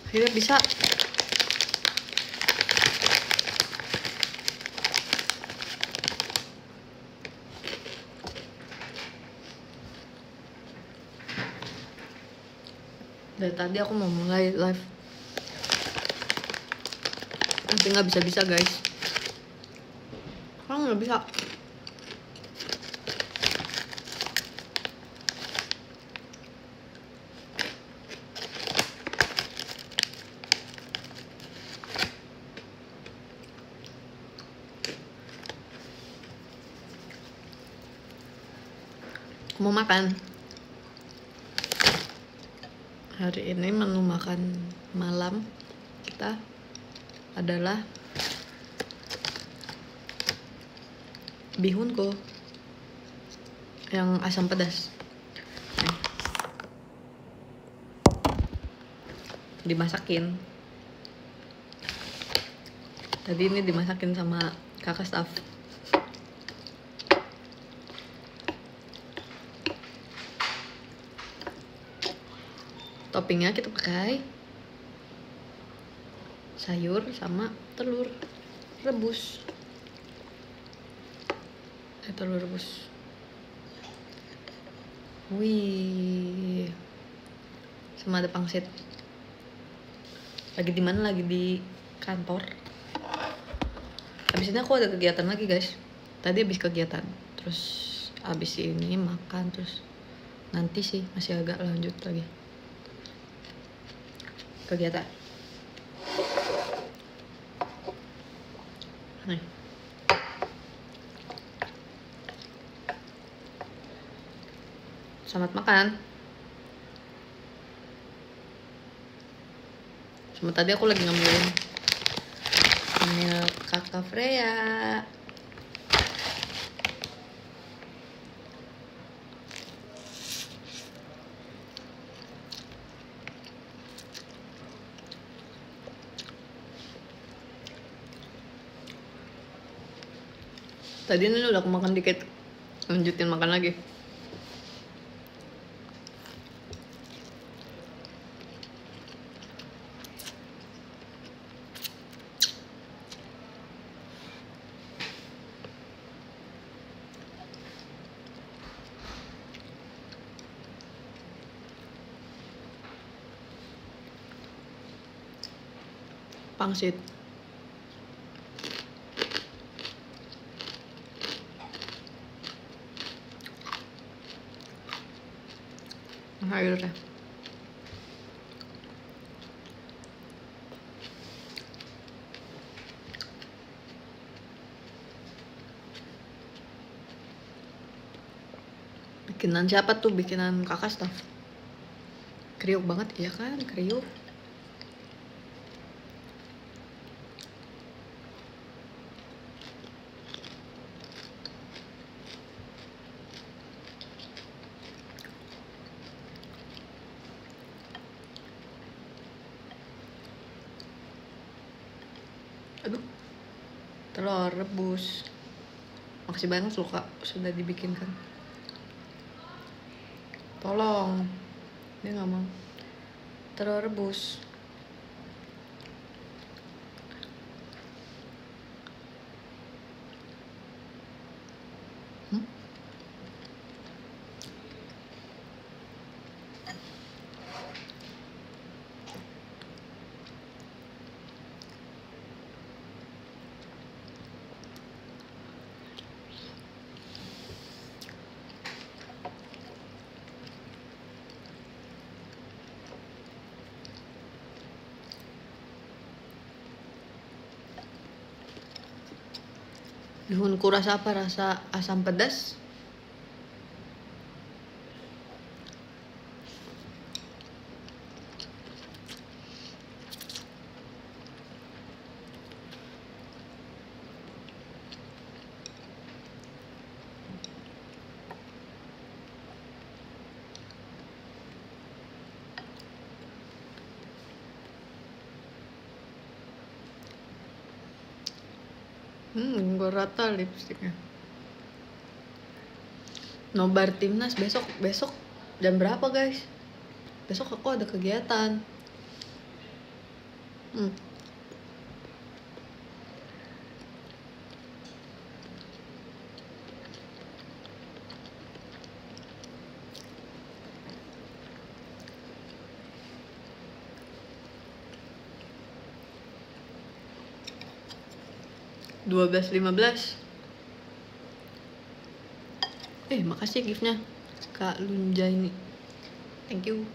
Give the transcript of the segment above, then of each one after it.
Akhirnya bisa. Dari tadi aku mau mulai live, tapi nggak bisa guys. Nggak bisa. Aku mau makan. Hari ini menu makan malam kita adalah bihunku yang asam pedas. Dimasakin. Tadi ini dimasakin sama kakak staff. Toppingnya kita pakai sayur sama telur rebus. Telur rebus. Wih, sama ada pangsit. Lagi di mana? Lagi di kantor. Habis ini aku ada kegiatan lagi guys. Tadi habis kegiatan, terus habis ini makan, terus nanti sih masih agak lanjut lagi kegiatan. Nih. Selamat makan. Sama tadi aku lagi ngambil kakak Freya. Tadi ini udah aku makan dikit, lanjutin makan lagi. Pangsit. Airnya. Bikinan siapa tuh? Bikinan kakak staff. Kriuk banget ya kan, kriuk. Aduh, telur rebus. Makasih banget loh kak, sudah dibikinkan. Tolong, dia nggak mau. Telur rebus. Bihunku rasa apa? Rasa asam pedas. Gue rata lipstiknya. Nobar timnas besok jam berapa guys? Besok aku ada kegiatan. $12.15. Makasih giftnya Kak Lunja ini, thank you.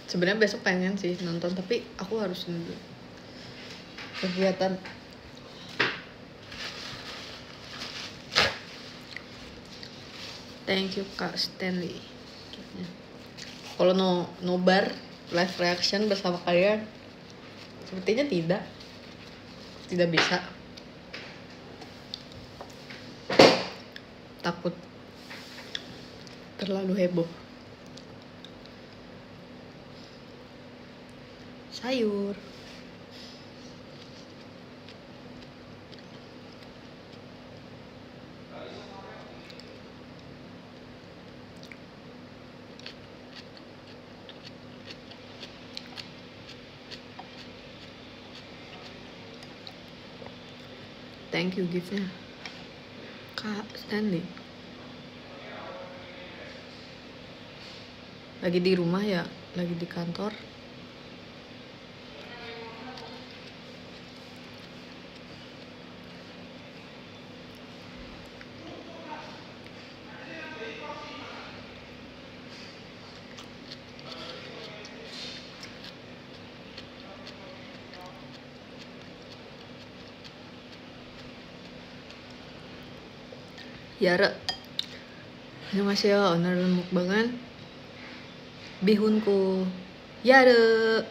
Sebenarnya besok pengen sih nonton, tapi aku harus kegiatan. Thank you Kak Stanley. Kalau nobar live reaction bersama kalian, sepertinya tidak bisa. Takut terlalu heboh. Sayur. Thank you giftnya Kak Stanley. Lagi di rumah ya, lagi di kantor. Yara, 안녕하세요. 오늘은 먹방은 bihunku. Yara.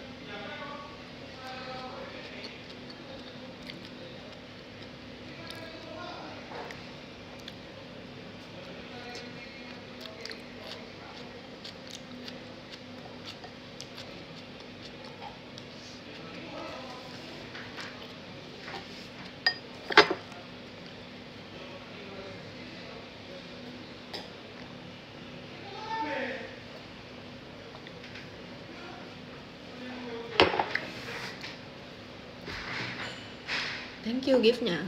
Thank you giftnya.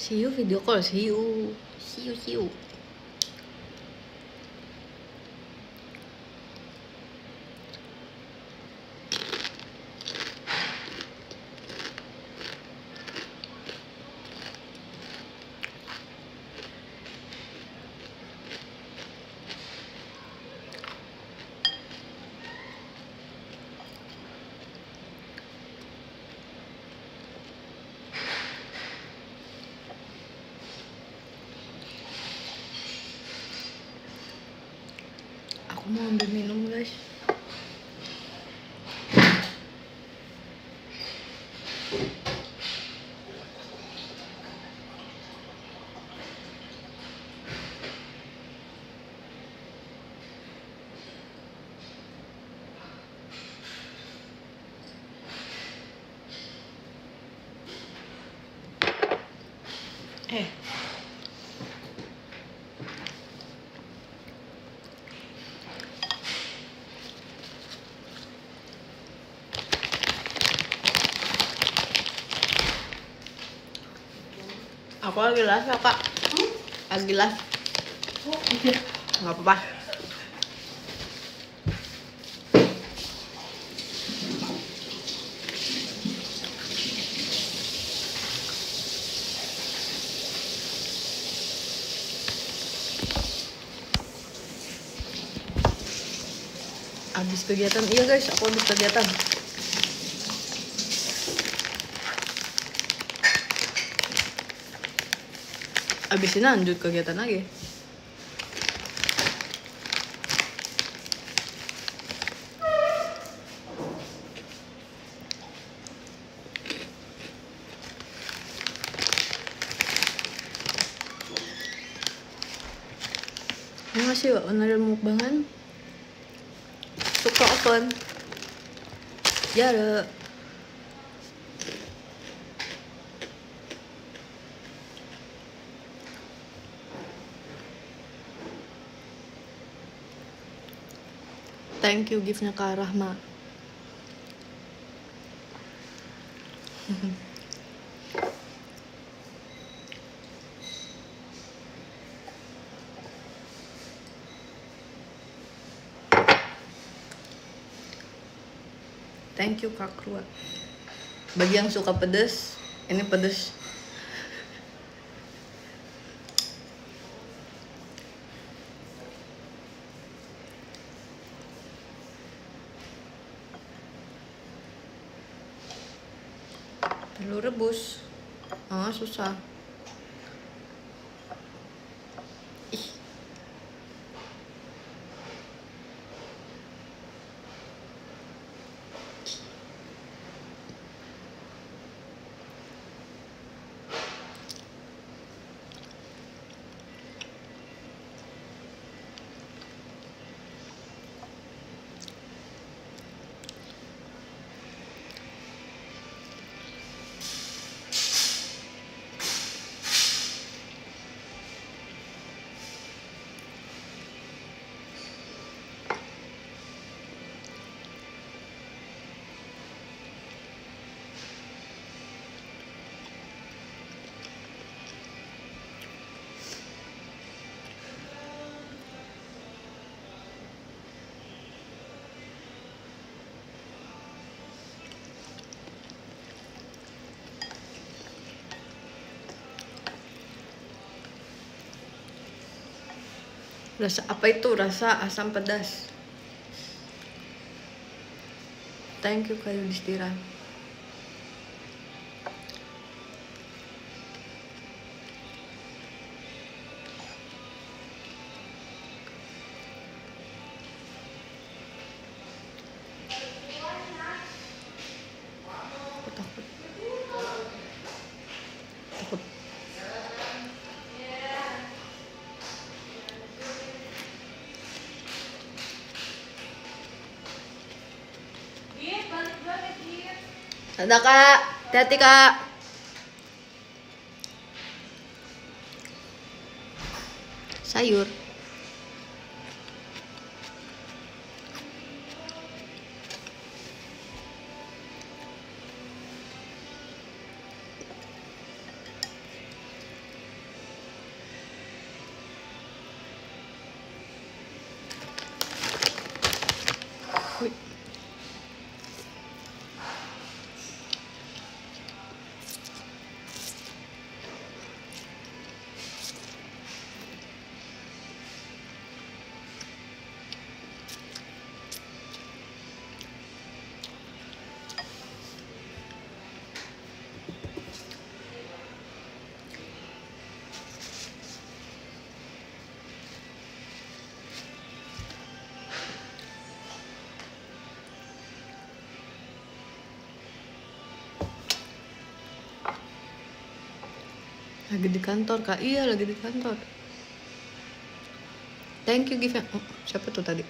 See you video call, see you. Aku mau ambil minum guys. Aku lagi live ya kak. Lagi live. Nggak apa-apa. Habis kegiatan, iya guys, aku habis kegiatan. Habis ini lanjut kegiatan lagi. Ini masih onar mukbangan. Suka open. Jare. Thank you giftnya Kak Rahma. Thank you Kak Krua. Bagi yang suka pedes, ini pedes. Telur rebus. Susah. Ih. Rasa apa itu? Rasa asam pedas. Thank you Kak Yudhistira. Aku takut. Takut. Ada Kak, hati-hati Kak. Sayur. Wih. Lagi di kantor Kak, iya lagi di kantor. Thank you gift-nya. Siapa tuh tadi?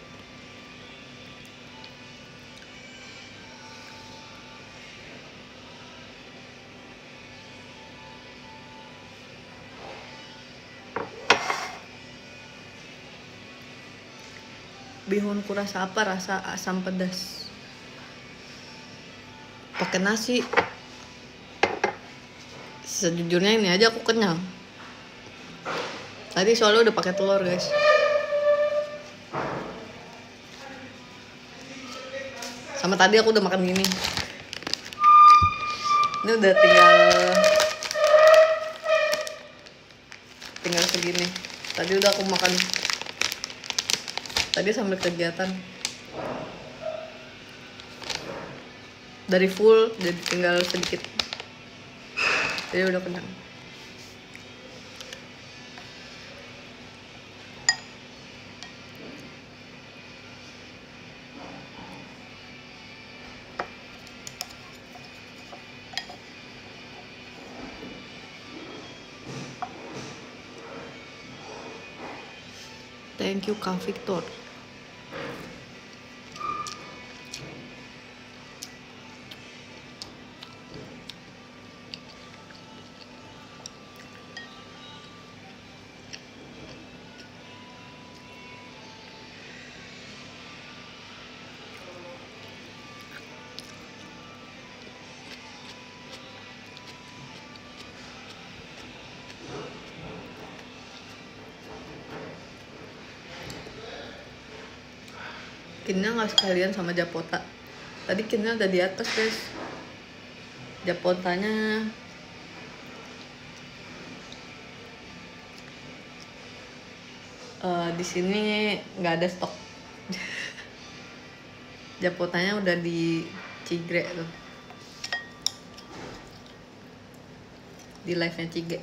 Bihunku rasa apa? Rasa asam pedas. Pakai nasi. Sejujurnya ini aja aku kenyang. Tadi soalnya udah pakai telur guys. Sama tadi aku udah makan gini. Ini udah tinggal segini. Tadi udah aku makan. Tadi sambil kegiatan. Dari full jadi tinggal sedikit, jadi udah kenyang. Thank you Kak Victor. Kinnya nggak sekalian sama Japota. Tadi kinnya udah di atas guys. Japotanya di sini nggak ada stok. Japotanya udah di Cigre tuh, di live nya Cigre.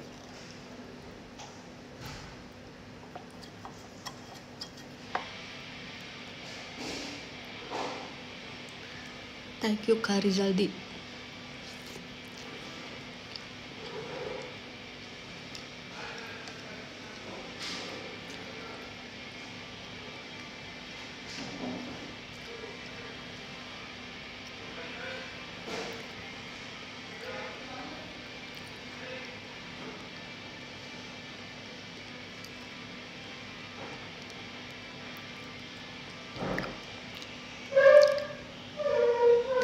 Thank you Kak Rizaldi.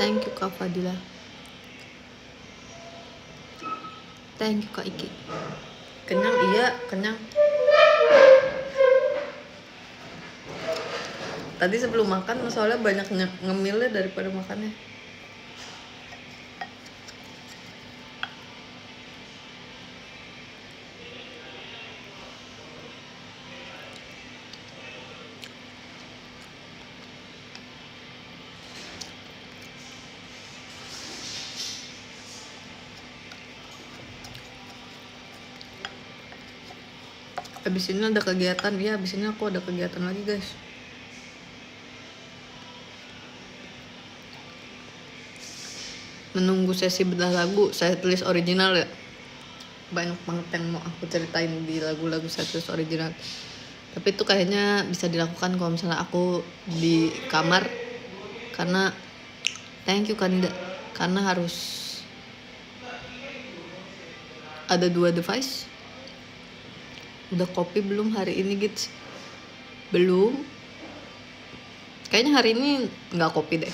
Thank you Kak Fadila. Thank you Kak Iki. Kenyang, iya kenyang. Tadi sebelum makan soalnya banyak ngemilnya daripada makannya. Abis ini ada kegiatan, ya abis ini aku ada kegiatan lagi guys. Menunggu sesi bedah lagu, saya tulis original ya. Banyak banget yang mau aku ceritain di lagu-lagu saya tulis original. Tapi itu kayaknya bisa dilakukan kalau misalnya aku di kamar. Karena thank you Kanda, karena harus ada 2 device. Udah kopi belum hari ini gitu? Belum. Kayaknya hari ini nggak kopi deh.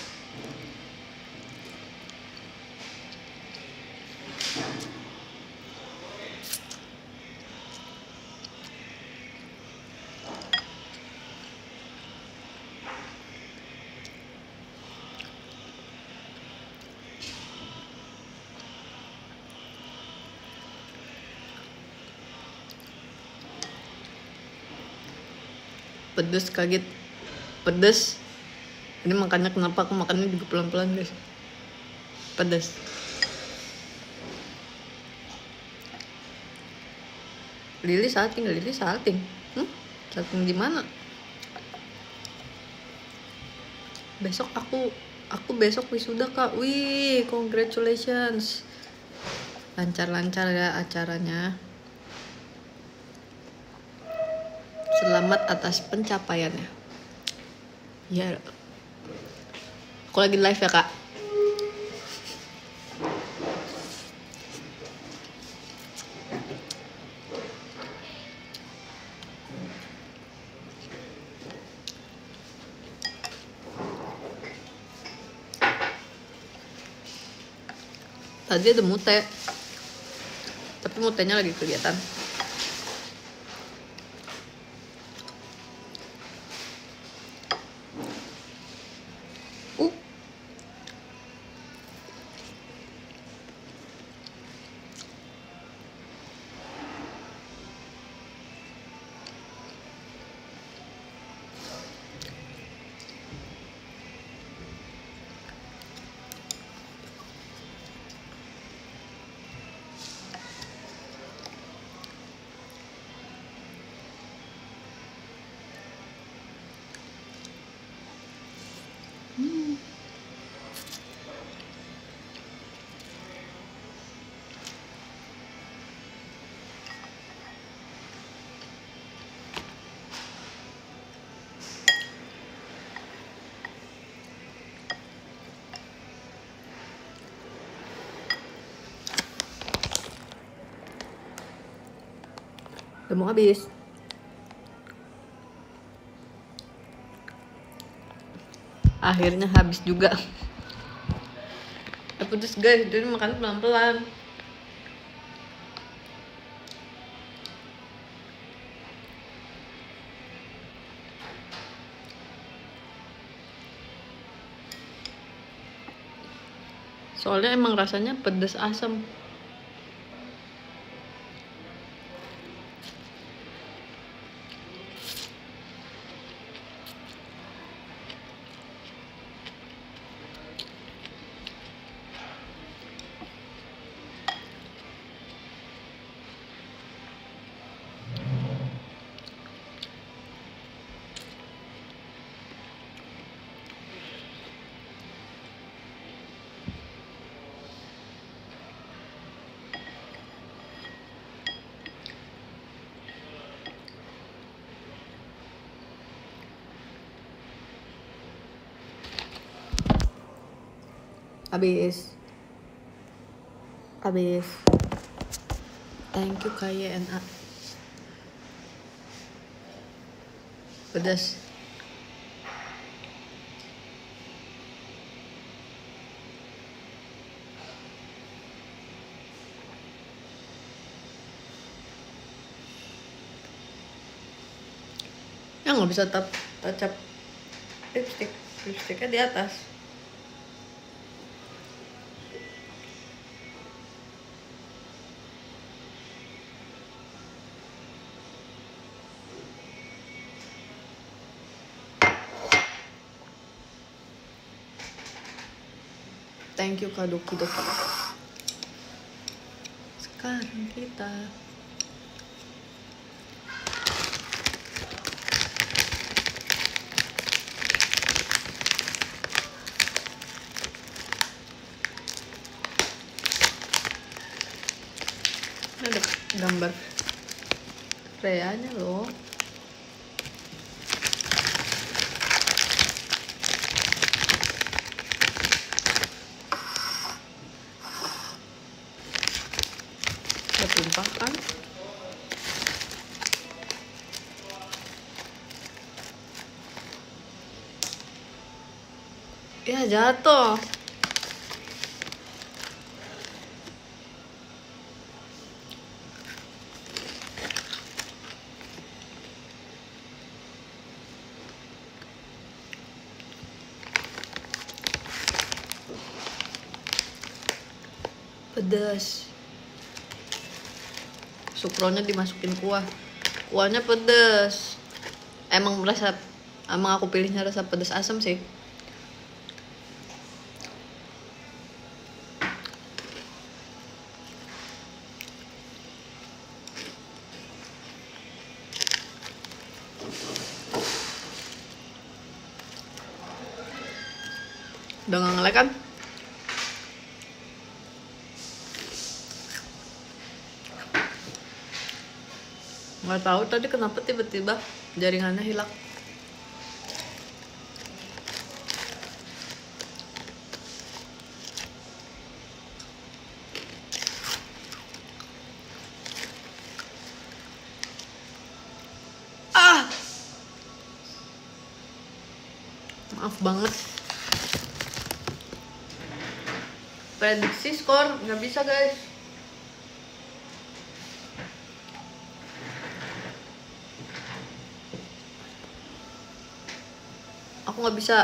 Pedes, kaget pedes. Ini makanya kenapa aku makannya juga pelan-pelan guys. Pedes. Lili salting, Lili salting. Salting di mana? Besok aku besok wisuda Kak. Wih, congratulations. Lancar-lancar ya acaranya. Selamat atas pencapaiannya. Ya. Aku lagi live ya Kak. Tadi ada mute, tapi mutenya lagi kegiatan. Udah mau habis. Akhirnya habis juga. Pedes guys, jadi makan pelan-pelan. Soalnya emang rasanya pedes asam. Habis. Thank you KYNA. Pedas. Ya nggak bisa tacap lipstiknya di atas. Thank you Kak Doki. Sekarang kita ada gambar Freya-nya loh. Udah tumpah kan? Ya jatuh. Pedas. Sukronya dimasukin kuahnya pedas. Emang aku pilihnya rasa pedas asam sih. Udah nggak ngelek kan? Nggak tahu tadi kenapa tiba-tiba jaringannya hilang. Maaf banget. Prediksi skor nggak bisa guys. Aku nggak bisa.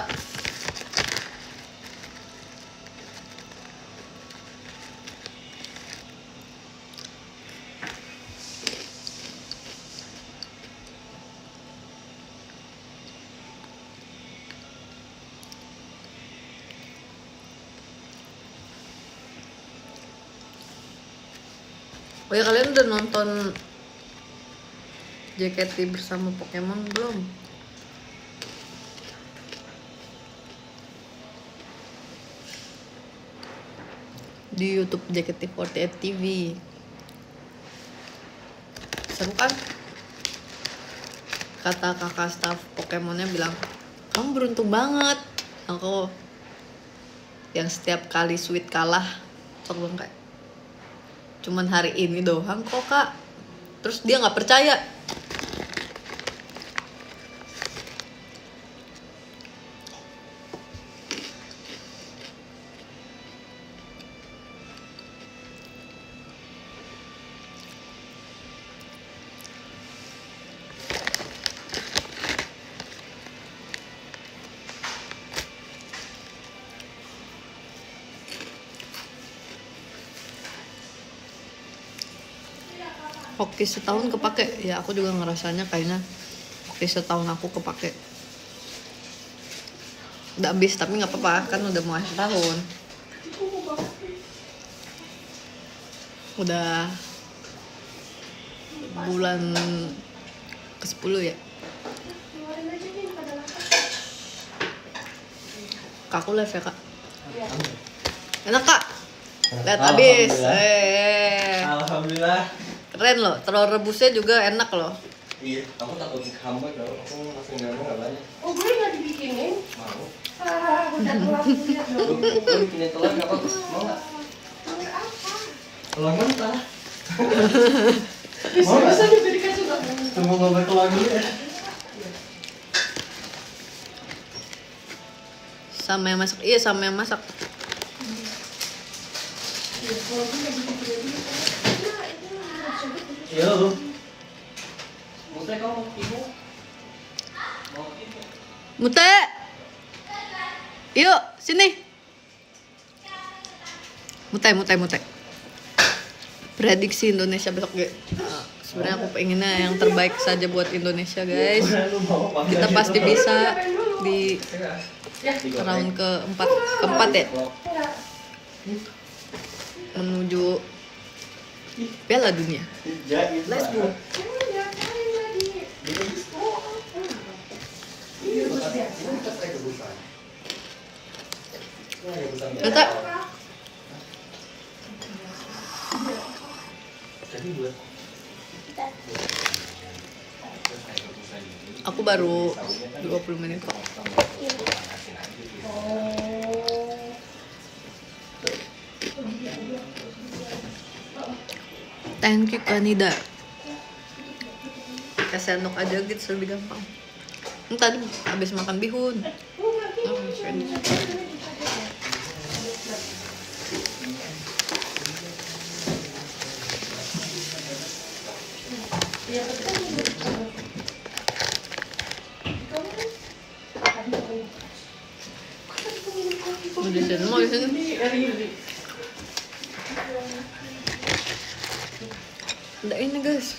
Oh ya, kalian udah nonton JKT bersama Pokemon belum? di YouTube JKT48 TV. Seru kan? Kata kakak staff Pokemonnya bilang, kamu beruntung banget. Aku yang setiap kali sweet kalah, aku bilang kayak, cuman hari ini doang kok kak. Terus dia nggak percaya. Hoki setahun kepake, ya aku juga ngerasanya kayaknya hoki setahun aku kepake. Udah habis tapi nggak apa-apa kan udah mau akhir tahun. Udah bulan ke-10 ya. Kak, aku live ya kak. Enak kak. Lihat habis. Alhamdulillah. Keren loh, telur rebusnya juga enak loh. Iya, aku takut hambat loh. Aku langsung nggak banyak. Oh, gue nggak dibikinin? Mau. Udah telat lihat dong. Lu bikinin telur nggak apa? Mau nggak? Telur apa? Telur mentah. Bisa diberikan juga. Tunggu ngobrol telur dulu ya. Sama yang masak, iya sama yang masak. Iya, kalau gue nggak dibikinin dulu. Iya lu. Mute kamu ibu. Mau ibu. Mute, yuk sini. Mute. Prediksi Indonesia besok guys. Sebenarnya aku pengennya yang terbaik saja buat Indonesia guys. Kita pasti bisa di round keempat ya, menuju Piala Dunia. Let's go. Kita aku baru 20 menit kok. Thank you Kanida. Pakai sendok aja gitu lebih gampang. Ini tadi habis makan bihun. Mau di sini. Udah ini guys.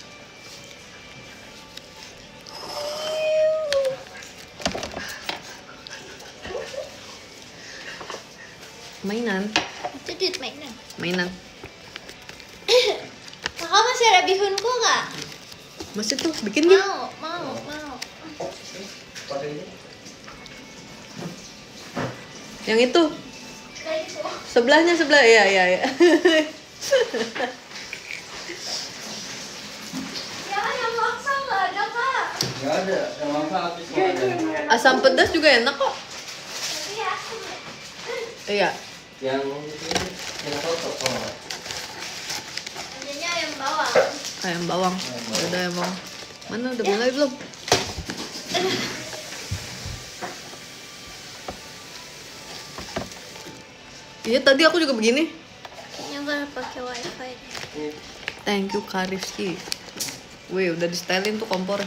Mainan. Itu duit mainan. Mainan. Kakak masih ada bihunku nggak? Masih tuh bikin nih. Mau. Yang itu. Kayak gitu. Sebelah ya. Jangan yang maksa nggak ada kak. Nggak ada, yang maksa habis nggak ada. Asam pedas juga enak kok. Tapi ya asam ya. Iya. Yang yang cocok sama. Adanya ayam bawang. Ayam bawang. Udah ayam bawang. Mana udah mulai belum? Iya tadi aku juga begini. Kayaknya nggak pakai wifi deh. Thank you Kariski. Wih udah di stylein tuh kompor.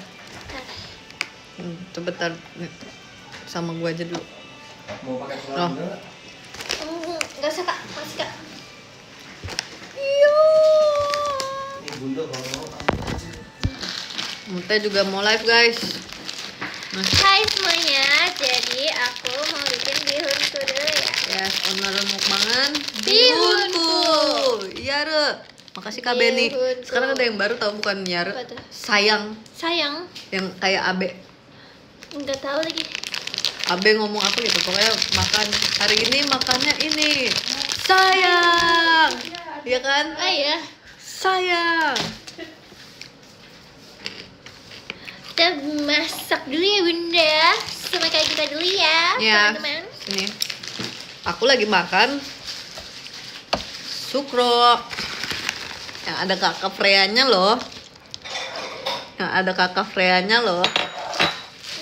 Coba tar nih, sama gua aja dulu. Mau pakai telur Oh. juga nggak? Nggak usah kak, masih kak. Iya. Ini bunda kalau mau. Mute juga mau live guys. Hai semuanya, jadi aku mau bikin bihunku dulu ya. Yes, owner mukbangan Bihunku. Iya Re. Makasih Kak Beni. Bihunku. Sekarang ada yang baru tahu bukan Nyare. Apa tuh? Sayang Sayang, yang kayak Abe. nggak tahu lagi. Abe ngomong apa gitu. Pokoknya makan hari ini makannya ini Sayang. Iya kan? Oh iya. Sayang. Kita masak dulu ya bunda. Sama kayak kita dulu ya, Ya. teman-teman. Sini. Aku lagi makan sukro. Yang ada kakak Freanya loh. Yang ada kakak Freanya loh.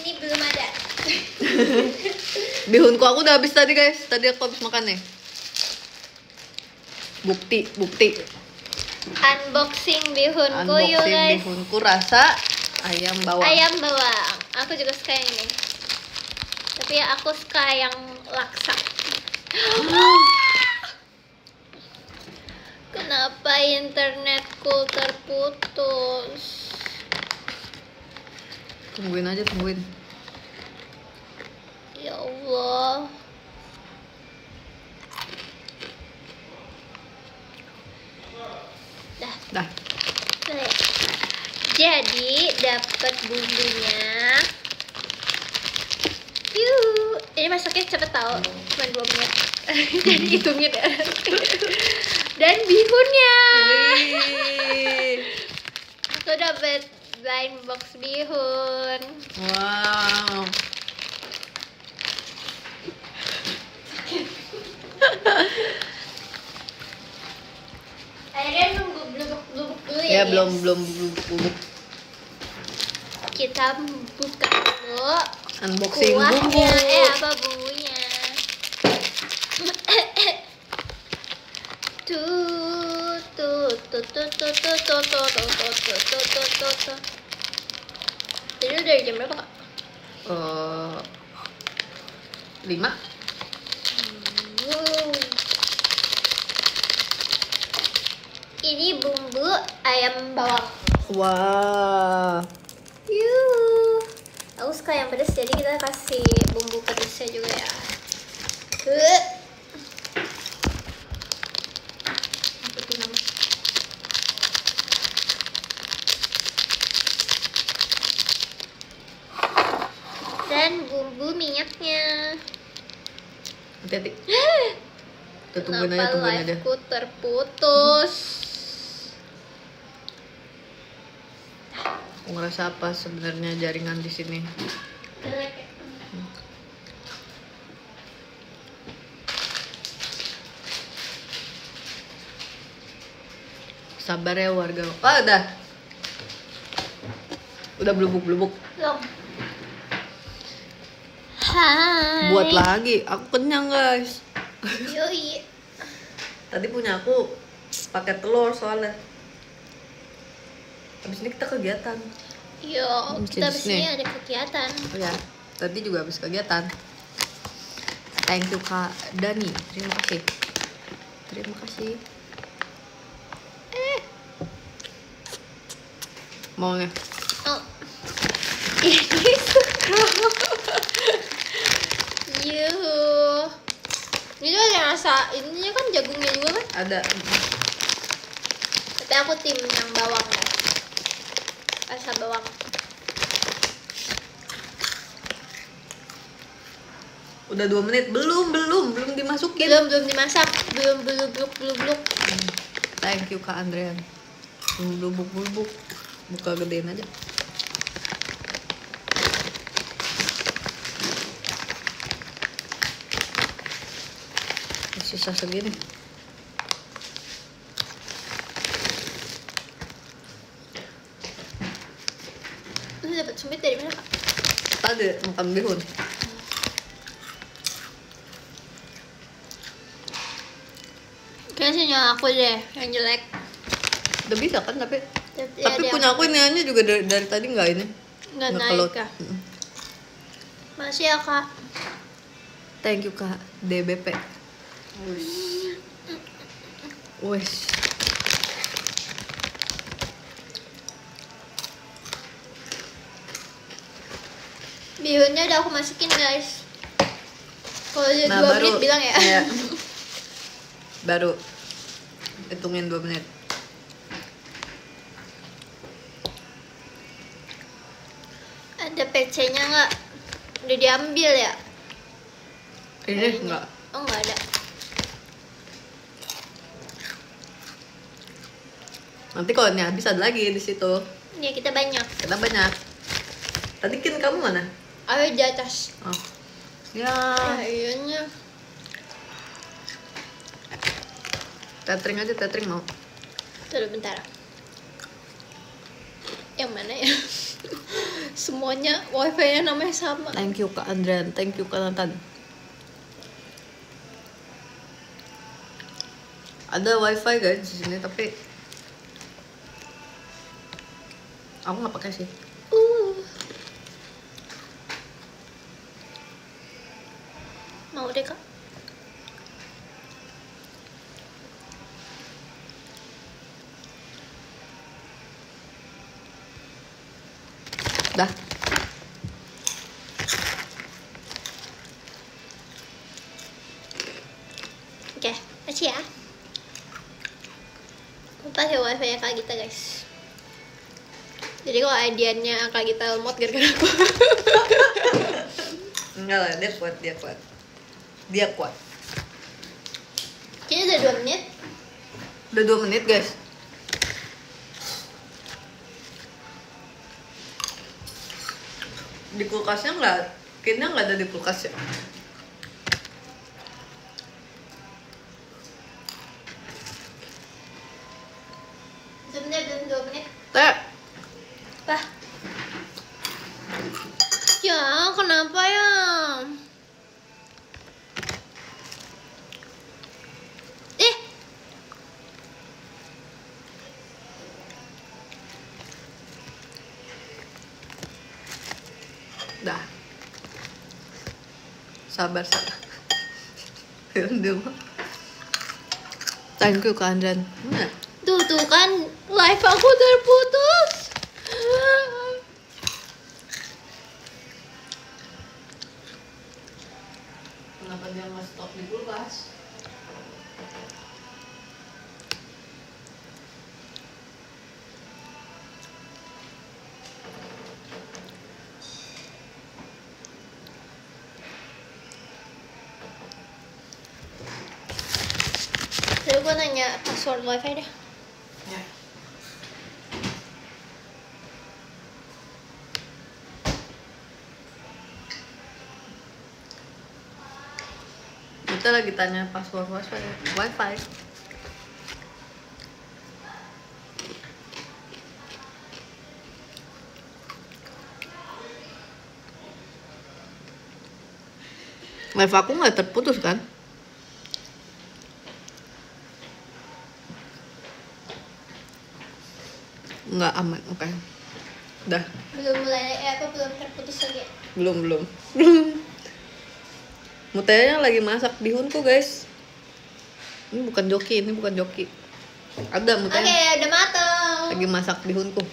Ini belum ada. Bihunku aku udah habis tadi guys. Tadi aku habis makan nih. Bukti. Unboxing bihunku yuk Unboxing guys. bihunku rasa ayam bawang. Ayam bawang. Aku juga suka yang ini. Tapi aku suka yang laksa. Kenapa internetku terputus? Tungguin aja, tungguin. Ya Allah. Dah. Dah. Boleh. Jadi dapat bumbunya. Yuk, ini masaknya cepet tau, cuma 2 menit. Jadi hitungin ya. Dan bihunnya. Wih. Aku dapat blind box bihun. Wow. Akhirnya nunggu blubuk dulu Ya, ya. belum guys. bubuk. Kita buka dulu. Unboxing Kuahnya, bumbu. apa bumbunya? Jadi udah jam berapa kak? 5. Wow. Ini bumbu ayam bawang. Wah. Yuh. Aku suka yang pedas, jadi kita kasih bumbu pedasnya juga ya. Dan bumbu minyaknya. Hati-hati. Kita tungguin Kenapa aja. live-ku terputus? Aku ngerasa apa sebenarnya jaringan di sini. Sabar ya warga. Oh, udah. Udah blubuk. Belum. Hai. Buat lagi. Aku kenyang, guys. Yoi. Tadi punya aku pakai telur soalnya. Habis ini kita kegiatan. Yo, kita abis Nih. ini ada kegiatan. Oh ya, tadi juga habis kegiatan. Thank you Kak Dani. Terima kasih. Mau nih. Oh. Ini suka. Yuh. Ini tuh ada rasa, ininya kan jagungnya juga kan? Ada. Tapi aku tim yang bawang ya. Rasa bawang. Udah 2 menit. Belum dimasukin. Belum dimasak. Belum bluk. Thank you Kak Andrean. Bubuk. Buka gedein aja. Sisa segini. Lu dapat sumpit dari mana kak? Tadi makan bihun. Kayaknya sinyal aku deh yang jelek. Udah bisa kan tapi Tapi punya aku ini juga dari tadi nggak ini. nggak Nge-upload. naik kak. Masih ya kak. Thank you Kak DBP. Wes. Bihunnya udah aku masukin guys. Kalau udah Nah, 2 menit bilang ya. Iya. Baru hitungin 2 menit. Ada PC-nya nggak? Udah diambil ya? Ini enggak. Oh nggak ada. Nanti kalau ini habis ada lagi di situ. Ya kita banyak. Kita banyak. Tadi Kin kamu mana? Ada di atas. Oh. Ya. Iyanya. Tethering aja, tethering mau. Tunggu bentar. Yang mana ya? Semuanya wifi-nya namanya sama. Thank you Kak Andrian, thank you Kak Nathan. Ada wifi guys di sini tapi aku nggak pakai sih. Mau deh Kak. Dah. Oke, makasih ya. Pakai wifi-nya Kak Gita guys. Jadi kalau ideannya Kak Gita lemot gara-gara aku. Enggak lah, dia kuat, dia kuat. Dia kuat. Kayaknya udah 2 menit. Udah 2 menit guys. Di kulkasnya nggak, kayaknya nggak ada di kulkas ya. Sebenarnya belum 2 menit. Teh, Apa? Ya, kenapa ya? dah. Sabar, sabar. Dia mah. Thank you Kak Andrian. Nah, Tuh kan live aku terputus. kenapa dia nggak stop di kulkas? Jadi gue nanya password wifi deh. Ya. Kita lagi tanya password wifi. Live aku nggak terputus kan? Nggak aman, oke. Dah, Belum terputus lagi. belum. Mutenya lagi masak bihunku guys. Ini bukan joki. Ada Oke, mutenya udah mateng. lagi masak bihunku.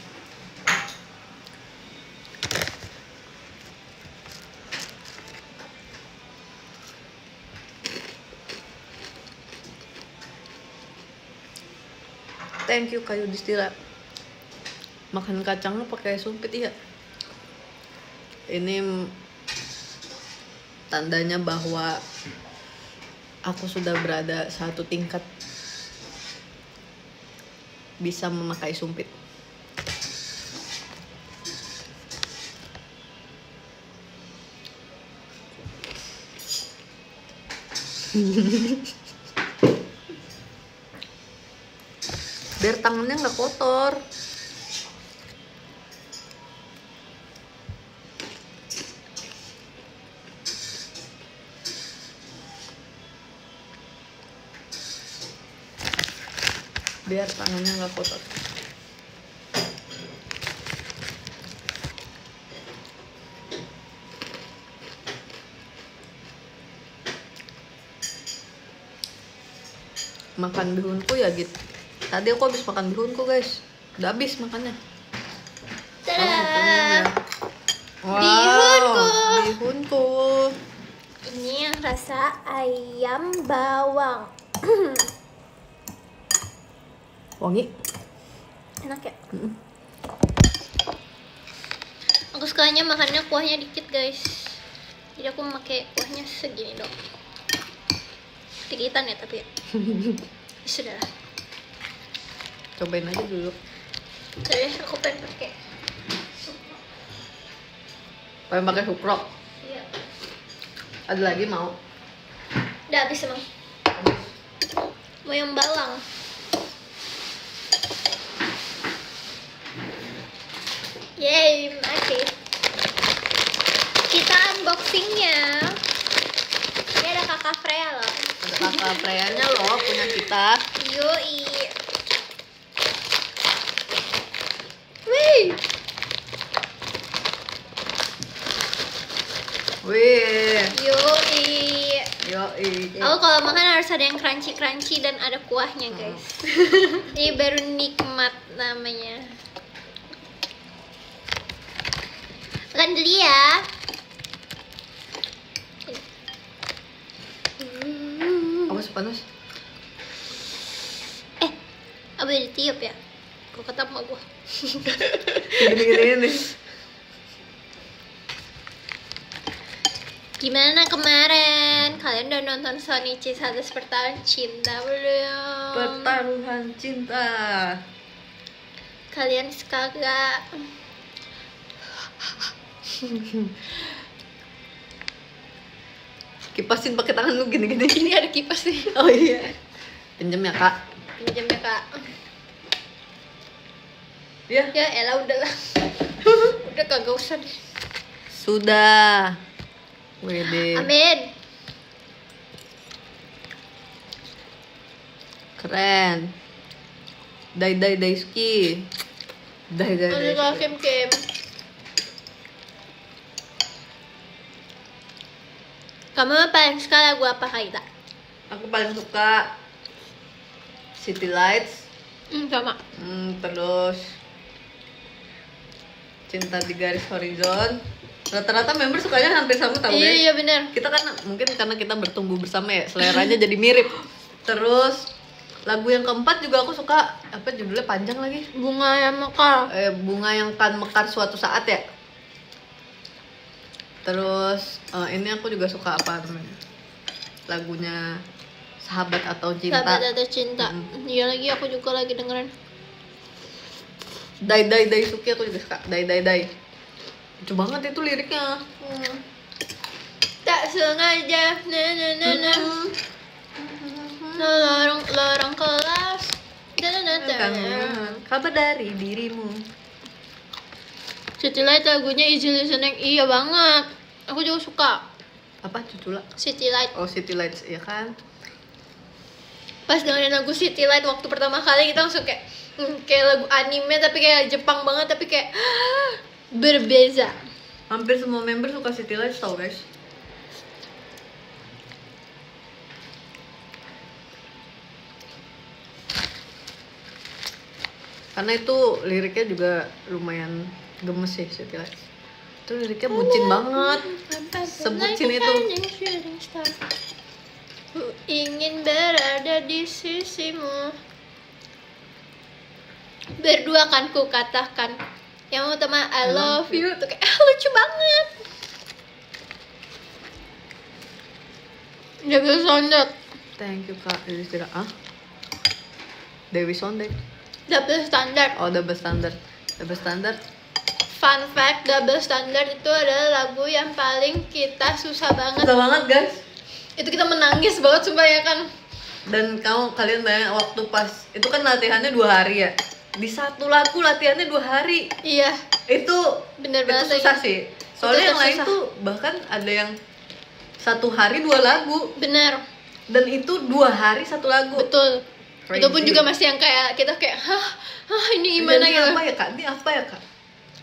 Thank you Kayu Distila. Makan kacangnya pakai sumpit ya. Ini tandanya bahwa aku sudah berada satu tingkat bisa memakai sumpit. Biar tangannya nggak kotor. Biar tangannya nggak kotor. Makan bihunku ya gitu. Tadi aku habis makan bihunku guys. Udah habis makannya. Tada. Wow, bihunku. Ini yang rasa ayam bawang. Wangi. Enak ya? Aku sukanya makannya kuahnya dikit guys. Jadi aku pakai kuahnya segini dong. Dikitan ya tapi ya. Sudah lah. Cobain aja dulu. Jadi aku pengen pakai. Pengen pakai sukrok. Iya. Ada lagi mau? Udah habis emang. Mau yang bawang. Yeay, oke. Kita unboxingnya. Ini ada kakak Freya loh. Ada kakak Freya-nya loh punya kita. Yoi. Wih. Wih. Yoi. Yoi. Aku kalau makan harus ada yang crunchy dan ada kuahnya guys. Ini baru nikmat namanya. Makan dulu ya. Awas panas. Apa ditiup ya? Kok kata emak gua. Gini-gini nih. Gimana kemarin? Kalian udah nonton Shonichi 100 Pertaruhan Cinta belum? Pertaruhan cinta. Kalian suka gak? Kipasin pakai tangan lu gini-gini. Ini ada kipas nih. Oh iya. Pinjem ya, Kak. Pinjam ya kak. Ya. Ya elah udahlah. Udah kagak usah deh. Sudah. Wede. Amin. Keren. Dai Daisuki. Dai Masih Daisuki. Kim Kim. Kamu paling suka lagu apa Kaita? Aku paling suka City Lights. Sama. Terus Cinta di Garis Horizon. Rata-rata member sukanya hampir sama tau Iya guys. iya benar. Kita kan mungkin karena kita bertumbuh bersama ya, seleranya jadi mirip. Terus lagu yang keempat juga aku suka, apa judulnya panjang lagi? Bunga yang mekar. Bunga yang kan mekar suatu saat ya. Terus ini aku juga suka apa namanya? Lagunya Sahabat atau Cinta. Sahabat atau cinta. Iya lagi aku juga lagi dengerin. Dai Suki aku juga suka. Dai. Lucu banget itu liriknya. Tak sengaja na. Lorong kelas. Kabar dari dirimu. City Light lagunya easy listening. Iya banget. Aku juga suka. Apa judulnya? City Light. Oh, City Lights ya kan? Pas dengerin lagu City Light waktu pertama kali kita langsung kayak kayak lagu anime tapi kayak Jepang banget tapi kayak berbeza. Hampir semua member suka City Lights tau guys. Karena itu liriknya juga lumayan gemes sih City Lights. Itu liriknya bucin banget. Sebucin itu. Ku ingin berada di sisimu. Berdua kan ku katakan. Yang utama I love you tuh kayak lucu banget. Double standard. Thank you Kak Dewi Sira. Dewi Sondek. Double standard. Oh, double standard. Double standard. Fun fact, double standard itu adalah lagu yang paling kita susah banget. Susah banget guys. Itu kita menangis banget sumpah ya kan. Dan kalian bayangin waktu pas itu kan latihannya 2 hari ya. Di satu lagu latihannya 2 hari. Iya, Itu bener itu banget susah lagi. sih. Soalnya yang lain susah. tuh bahkan ada yang 1 hari 2 lagu Bener, dan itu 2 hari 1 lagu. betul. Crazy. Itu pun juga masih yang kayak kita kayak ini gimana Ini gitu. apa ya Kak? Ini apa ya Kak?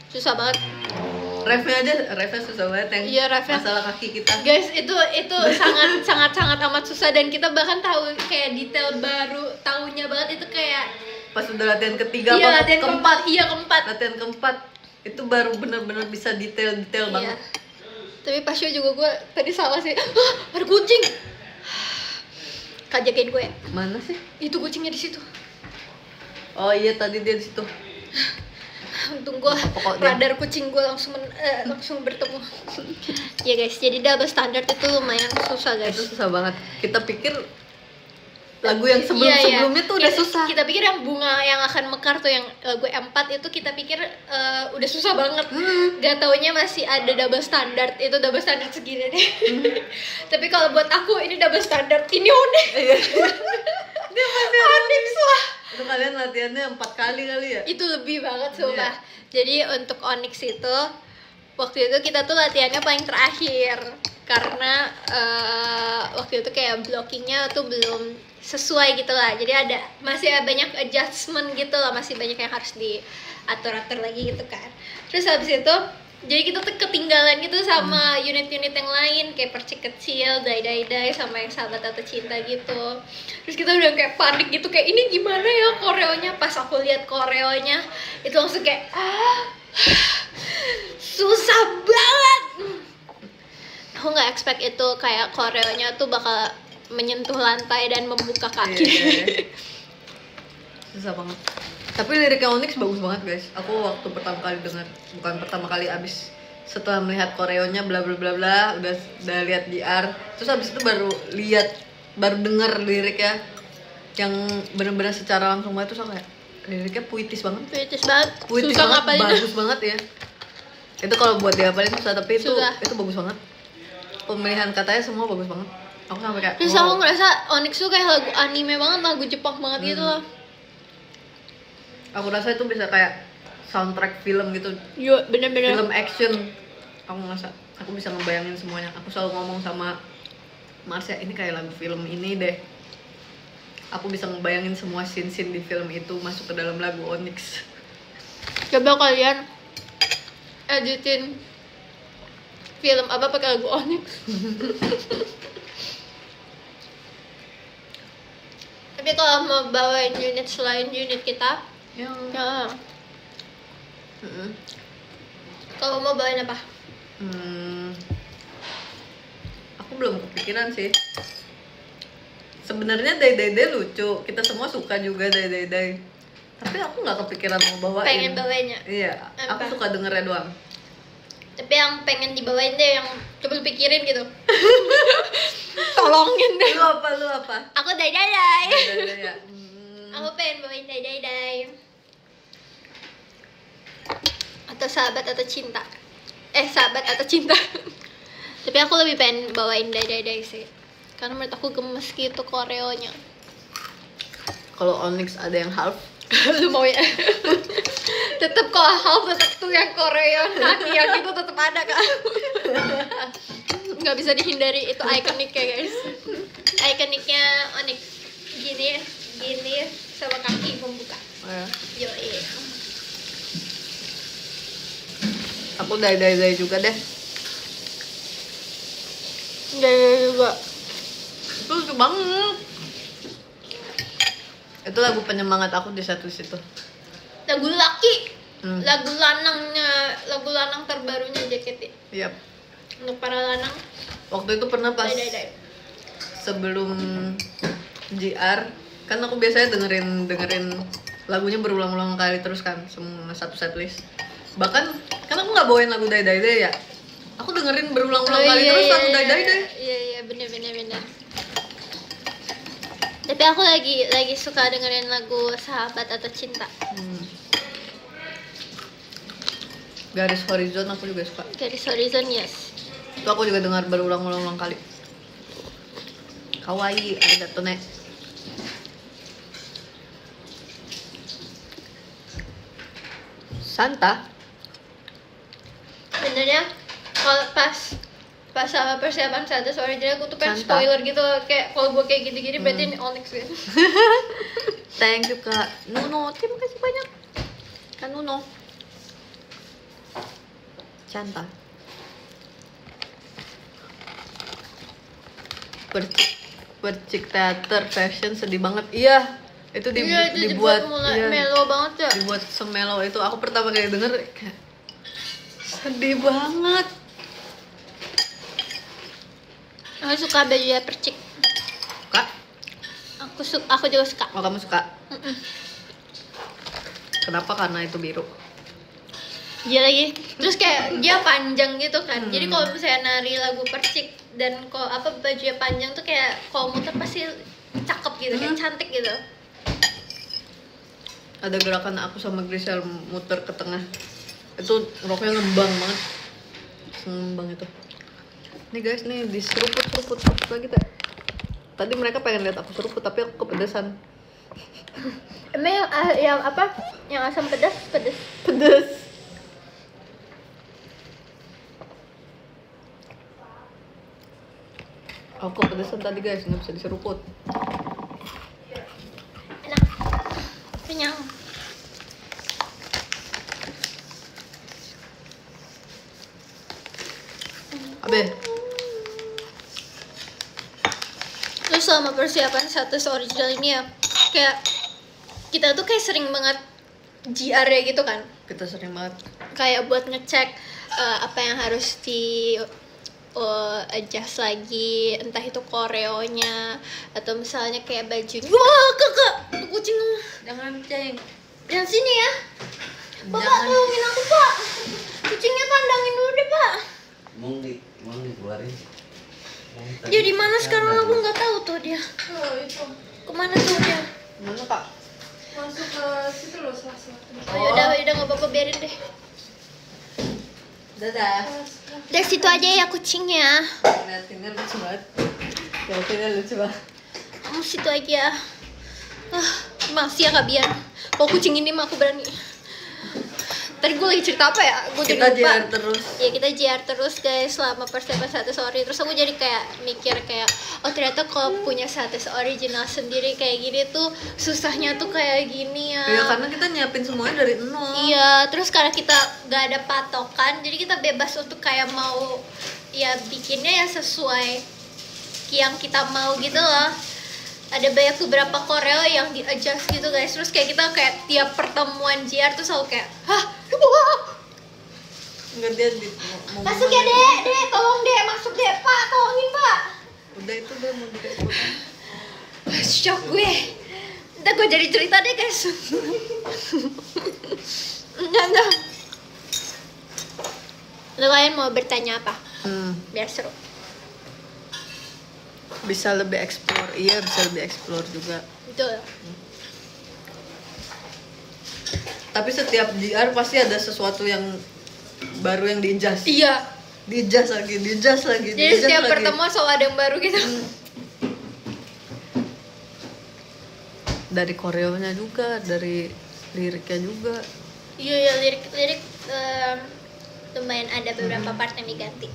Susah banget. Refnya susah banget yang Iya, refnya. masalah kaki kita. Guys, itu sangat amat susah dan kita bahkan tahu kayak detail baru, tahunya banget itu kayak Pas udah latihan ketiga iya, apa latihan keempat. Iya, keempat. latihan keempat itu baru benar-benar bisa detail Iya. banget. Tapi pas show juga gue tadi salah sih. Ada kucing. Kak jagain gue. Mana sih? Itu kucingnya di situ. Oh iya tadi dia di situ. Untung gue Pokoknya. radar kucing gue langsung bertemu. Ya guys, jadi double standard itu lumayan susah guys. Itu susah banget. Kita pikir lagu yang sebelumnya tuh udah susah. Kita pikir yang bunga yang akan mekar tuh yang lagu M4 itu kita pikir udah susah banget. Gak taunya masih ada double standard. Itu double standard segini deh. Tapi kalau buat aku ini double standard. Ini unik. Dia masih Onyx lah. Itu kalian latihannya 4 kali ya? Itu lebih banget sumpah. Jadi untuk Onyx itu waktu itu kita tuh latihannya paling terakhir karena waktu itu kayak blockingnya tuh belum sesuai gitu lah, jadi masih banyak adjustment gitu lah, masih banyak yang harus diatur-atur lagi gitu kan. Terus habis itu jadi kita tuh ketinggalan gitu sama unit-unit yang lain kayak Percik Kecil, Dai sama yang Sahabat Atau Cinta gitu. Terus kita udah kayak panik gitu, kayak ini gimana ya koreonya. Pas aku lihat koreonya itu langsung kayak susah banget. Aku nggak expect itu kayak koreonya tuh bakal menyentuh lantai dan membuka kaki. Iya. Susah banget. Tapi liriknya Onyx bagus banget guys. Aku waktu pertama kali dengar, bukan pertama kali, abis setelah melihat koreonya bla bla bla bla, udah lihat DR, terus abis itu baru denger liriknya yang benar-benar secara langsung banget. Terus aku kayak liriknya puitis banget. Puitis banget. Puitis Susah banget, ngapalin. bagus banget ya. Itu kalau buat dihafalin susah, tapi Susah. itu bagus banget. Pemilihan katanya semua bagus banget. Aku sampai kayak Terus aku ngerasa Onyx tuh kayak lagu anime banget, lagu Jepang banget gitu loh. Aku rasa itu bisa kayak soundtrack film gitu, Yo, bener-bener. film action. Aku ngerasa aku bisa ngebayangin semuanya. Aku selalu ngomong sama Marsha, ini kayak lagu film ini deh. Aku bisa ngebayangin semua scene-scene di film itu masuk ke dalam lagu Onyx. Coba kalian editin film apa pakai lagu Onyx. Tapi kalau mau bawain unit selain unit kita, Yang ya. Kalau mau bawain apa? Aku belum kepikiran sih. Sebenarnya Dai lucu, kita semua suka juga Dai. Tapi aku nggak kepikiran mau bawain. Pengen bawainnya. Iya, aku Apa? suka dengernya doang. Tapi yang pengen dibawain deh, yang coba lu pikirin gitu. Tolongin deh. Lu apa? Aku Dai. Dai ya. Aku pengen bawain Dai. Atau Sahabat Atau Cinta. Sahabat Atau Cinta. Tapi aku lebih pengen bawain Dai sih. Karena menurut aku gemes gitu koreonya. Kalau Onyx ada yang half, Lu mau ya? Tetep kok half tetep tuh yang koreo kaki yang itu tetep ada kak. Nggak bisa dihindari, itu ikoniknya guys. Ikoniknya Onyx. Gini sama kaki membuka. Yoi. aku Dai juga deh. Dai juga. Itu lucu banget. Itu lagu penyemangat aku di satu situ. Lagu laki. Lagu lanang terbarunya JKT. Yap. Untuk para lanang. Waktu itu pernah pas Dai. sebelum JR, kan aku biasanya dengerin lagunya berulang-ulang kali terus kan, semua satu setlist. Bahkan kan aku nggak bawain lagu Dai ya, aku dengerin berulang-ulang kali terus lagu Dai deh. Iya bener. Tapi aku lagi suka dengerin lagu Sahabat Atau Cinta. Garis Horizon aku juga suka. Garis Horizon, yes. Itu aku juga dengar berulang-ulang kali. Kawaii arigato ne. Santa. Sebenarnya kalau pas sama persiapan Santa Original aku tuh pengen Santa. spoiler gitu, kayak kalau gue kayak gini-gini berarti ini Onyx gitu. Thank you Kak Nuno, terima kasih banyak Kak Nuno. Santa. Percik teater fashion sedih banget. Iya, itu dibuat mulai iya, melo banget ya. dibuat semelo itu. Aku pertama kali denger kayak sedih banget. Aku suka bajunya Percik. Kak, Aku juga suka. oh kamu suka? Kenapa? Karena itu biru. Dia lagi, terus kayak dia panjang gitu kan. Jadi kalau misalnya nari lagu Percik dan kalau bajunya panjang tuh kayak kalau muter pasti cakep gitu, kayak cantik gitu. Ada gerakan aku sama Grisel muter ke tengah. Itu roknya ngembang banget. Ngembang itu. Nih guys, nih diseruput lagi tak. Tadi mereka pengen lihat aku seruput tapi aku kepedesan. Emang yang apa? Yang asam pedas? Pedes. Aku kepedesan tadi guys, nggak bisa diseruput. Enak. Kenyang. Abe, Terus selama persiapan status original ini ya, kayak kita tuh kayak sering banget GR ya gitu kan. kita sering banget. Kayak buat ngecek apa yang harus di adjust lagi, entah itu koreonya atau misalnya kayak bajunya. Wah kakak, kucing Jangan ceng. yang sini ya. Bapak Jangan. tolongin aku pak, kucingnya kandangin dulu deh pak. Mau dikeluarin. Dia di mana sekarang aku nggak tahu tuh dia. Oh, itu. Kemana tuh dia? Mana kak? Masuk ke situ loh, sela-sela. Oh, udah nggak apa-apa, biarin deh. Dadah. Dari situ aja ya kucingnya. Liatinnya lucu banget. Liatinnya lucu banget. Kamu situ aja. Masih ya Kak Bian. Kalau kucing ini mah aku berani. Tadi gue lagi cerita apa ya? Gue jadi Kita lupa. JR terus. Ya kita JR terus guys selama persiapan status ori. Terus aku jadi kayak mikir kayak, oh ternyata kalau punya status original sendiri kayak gini tuh susahnya tuh kayak gini ya. Iya, karena kita nyiapin semuanya dari nol. Iya, terus karena kita gak ada patokan, jadi kita bebas untuk kayak mau ya bikinnya ya sesuai yang kita mau gitu loh. Ada banyak beberapa koreo yang di adjust gitu guys. Terus kayak kita kayak tiap pertemuan JR tuh selalu kayak, hah, wah, Enggak, dia mau masuk ya dek, tolong dek, masuk dek pak, tolongin pak. Udah itu udah mau direkrut. Shock gue. Ntar gue jadi cerita deh guys. Enggak. Kalian mau bertanya apa? Biar seru. Bisa lebih explore. Iya, bisa lebih explore juga. Betul. Tapi setiap JR pasti ada sesuatu yang baru yang di-adjust. Iya. Di-adjust lagi. Jadi setiap pertemuan selalu ada yang baru gitu. Dari koreonya juga, dari liriknya juga. Iya ya, lirik lumayan ada beberapa part yang diganti.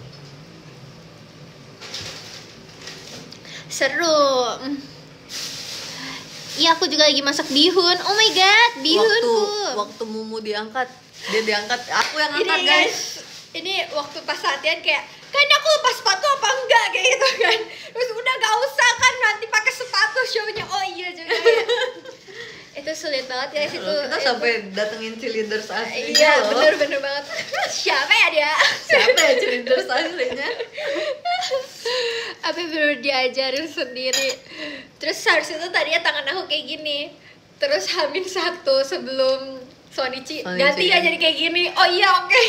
Seru. Iya, aku juga lagi masak bihun. Oh my god, bihunku. Waktu Mumu diangkat, dia diangkat, aku yang Ini angkat guys. ini waktu pas latihan kayak, kan aku lepas sepatu apa enggak kayak gitu kan. Terus udah gak usah kan nanti pakai sepatu show-nya. Oh iya juga ya. Itu sulit banget guys itu. Kita sampai datengin cheerleaders aslinya Iya, loh. bener banget. Siapa ya dia? Siapa ya cheerleaders aslinya? Apa bener diajarin sendiri. Terus harusnya tuh tadinya tangan aku kayak gini. Terus Hamin 1 sebelum Sonichi ganti ya jadi kayak gini. Oh iya oke.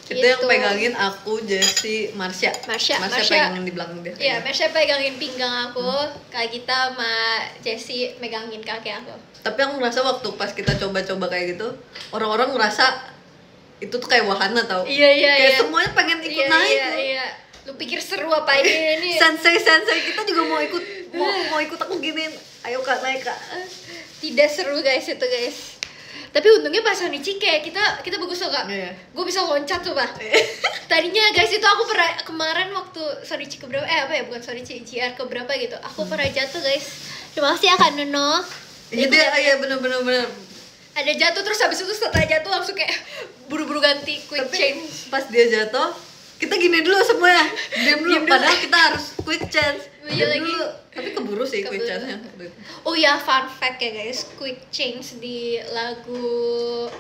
Itu yang pegangin aku, Jessie, Marsha pegangin di belakang dia. Iya, Marsha pegangin pinggang aku, Kak Gita sama Jessie megangin kaki aku. Tapi aku ngerasa waktu pas kita coba-coba kayak gitu, orang-orang ngerasa itu tuh kayak wahana tau. Iya. Kayak semuanya pengen ikut naik. Iya. Lu pikir seru apa ini? Sensei kita juga mau ikut aku giniin. Ayo Kak, naik Kak. Tidak seru guys itu guys. Tapi untungnya pas Sonichi kayak kita bagus loh Kak. Iya. Gue bisa loncat tuh Pak. Tadinya guys itu aku pernah kemarin waktu Sonichi keberapa bukan Sonichi, JR keberapa gitu. Aku pernah jatuh guys. Terima kasih ya Kak Nuno. Iya bener. Ada jatuh terus habis itu setelah jatuh langsung kayak buru-buru ganti quick change. Pas dia jatuh, kita gini dulu semuanya. Diam dulu. Padahal kita harus quick change. Iya Diam lagi. dulu. Tapi keburu sih quick Keburu. change-nya. Oh ya, fun fact ya guys, quick change di lagu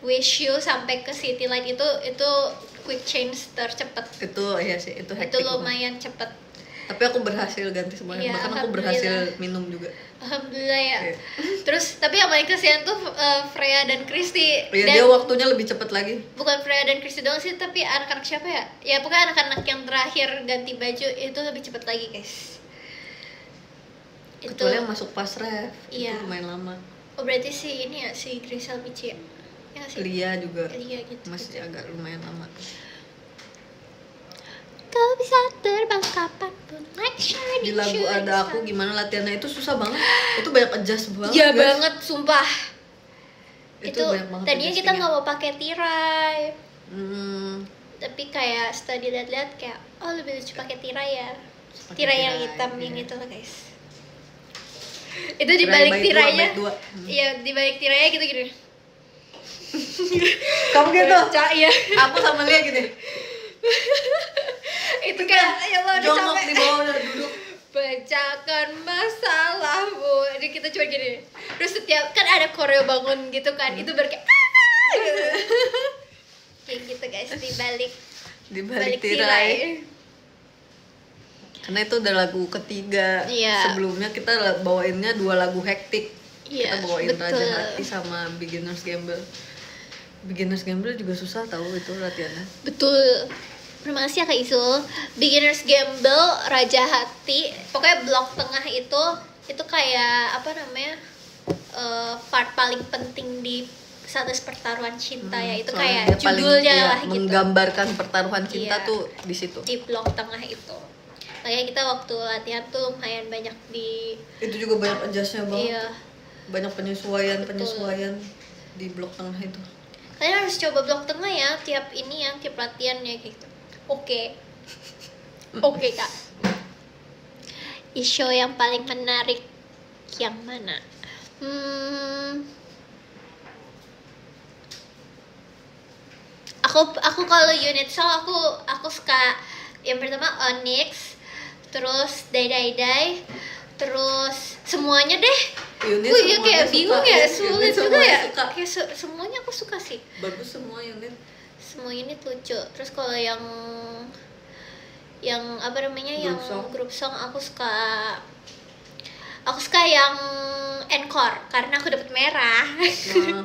Wish You sampai ke City Light itu quick change tercepat. Itu iya sih, itu Itu hektik. lumayan cepet. Tapi aku berhasil ganti semuanya. Iya, Bahkan aku alhamdulillah. berhasil minum juga. Alhamdulillah ya. Iya. Terus tapi yang paling kasihan tuh Freya dan Kristi. Ya, Dan dia waktunya lebih cepat lagi. bukan Freya dan Kristi doang sih, tapi anak-anak siapa ya? Ya pokoknya anak-anak yang terakhir ganti baju itu lebih cepat lagi guys. Itu. Kecuali yang masuk pas ref. Iya. Itu lumayan lama. Oh berarti si ini ya si Grisel Michi ya? Ya nggak sih? Lia juga Lia gitu. masih agak lumayan lama. Kau bisa terbang kapanpun like shining Di lagu shooting Ada Aku star. gimana latihannya itu susah banget. Itu banyak adjust banget. Iya guys. banget, sumpah. Itu Itu banyak banget tadinya kita adjustingnya. nggak mau pakai tirai, tapi kayak setelah dilihat-lihat kayak oh lebih lucu pakai tirai ya. Pakai Tirai yang tirai, hitam yang iya. itu loh guys. Itu di balik bait tirainya. dua. Iya di balik tirainya gitu gini. Kamu gitu. Baca ya. Aku sama Lia gini. Itu kayak ya Allah udah Jongkok capek. di bawah udah duduk. Bacakan masalahmu. Jadi kita cuma gini. Terus setiap kan ada koreo bangun gitu kan. Itu baru kayak gitu. Kayak gitu guys di balik Di balik tirai. Karena itu udah lagu ketiga. Iya. Sebelumnya kita bawainnya 2 lagu hektik. Iya, Kita bawain betul. Raja Hati sama Beginner's Gamble. Beginner's Gamble juga susah tahu itu latihannya. Betul. Terima kasih ya Kak Isul. Beginner's Gamble, Raja Hati, pokoknya blok tengah itu kayak apa namanya? Part paling penting di status pertaruhan cinta ya. Itu Soalnya kayak dia paling, judulnya iya, lah gitu. menggambarkan pertaruhan cinta Iya. tuh di situ. Di blok tengah itu. Makanya kita waktu latihan tuh lumayan banyak di Itu juga banyak adjustnya banget. iya. Banyak penyesuaian di blok tengah itu. Kalian harus coba blok tengah ya, tiap ini ya, tiap latihannya kayak gitu. Oke. Oke, Kak. Isu yang paling menarik yang mana? Aku kalau unit song aku suka yang pertama Onyx, terus Dai, terus semuanya deh. Unit Gue ya semuanya kayak suka, bingung ya, unit sulit juga semuanya ya. suka. Kayak semuanya aku suka sih. Bagus semua unit. Semua unit lucu. Terus kalau yang apa namanya Group yang song. grup song aku suka yang encore karena aku dapat merah. Nah,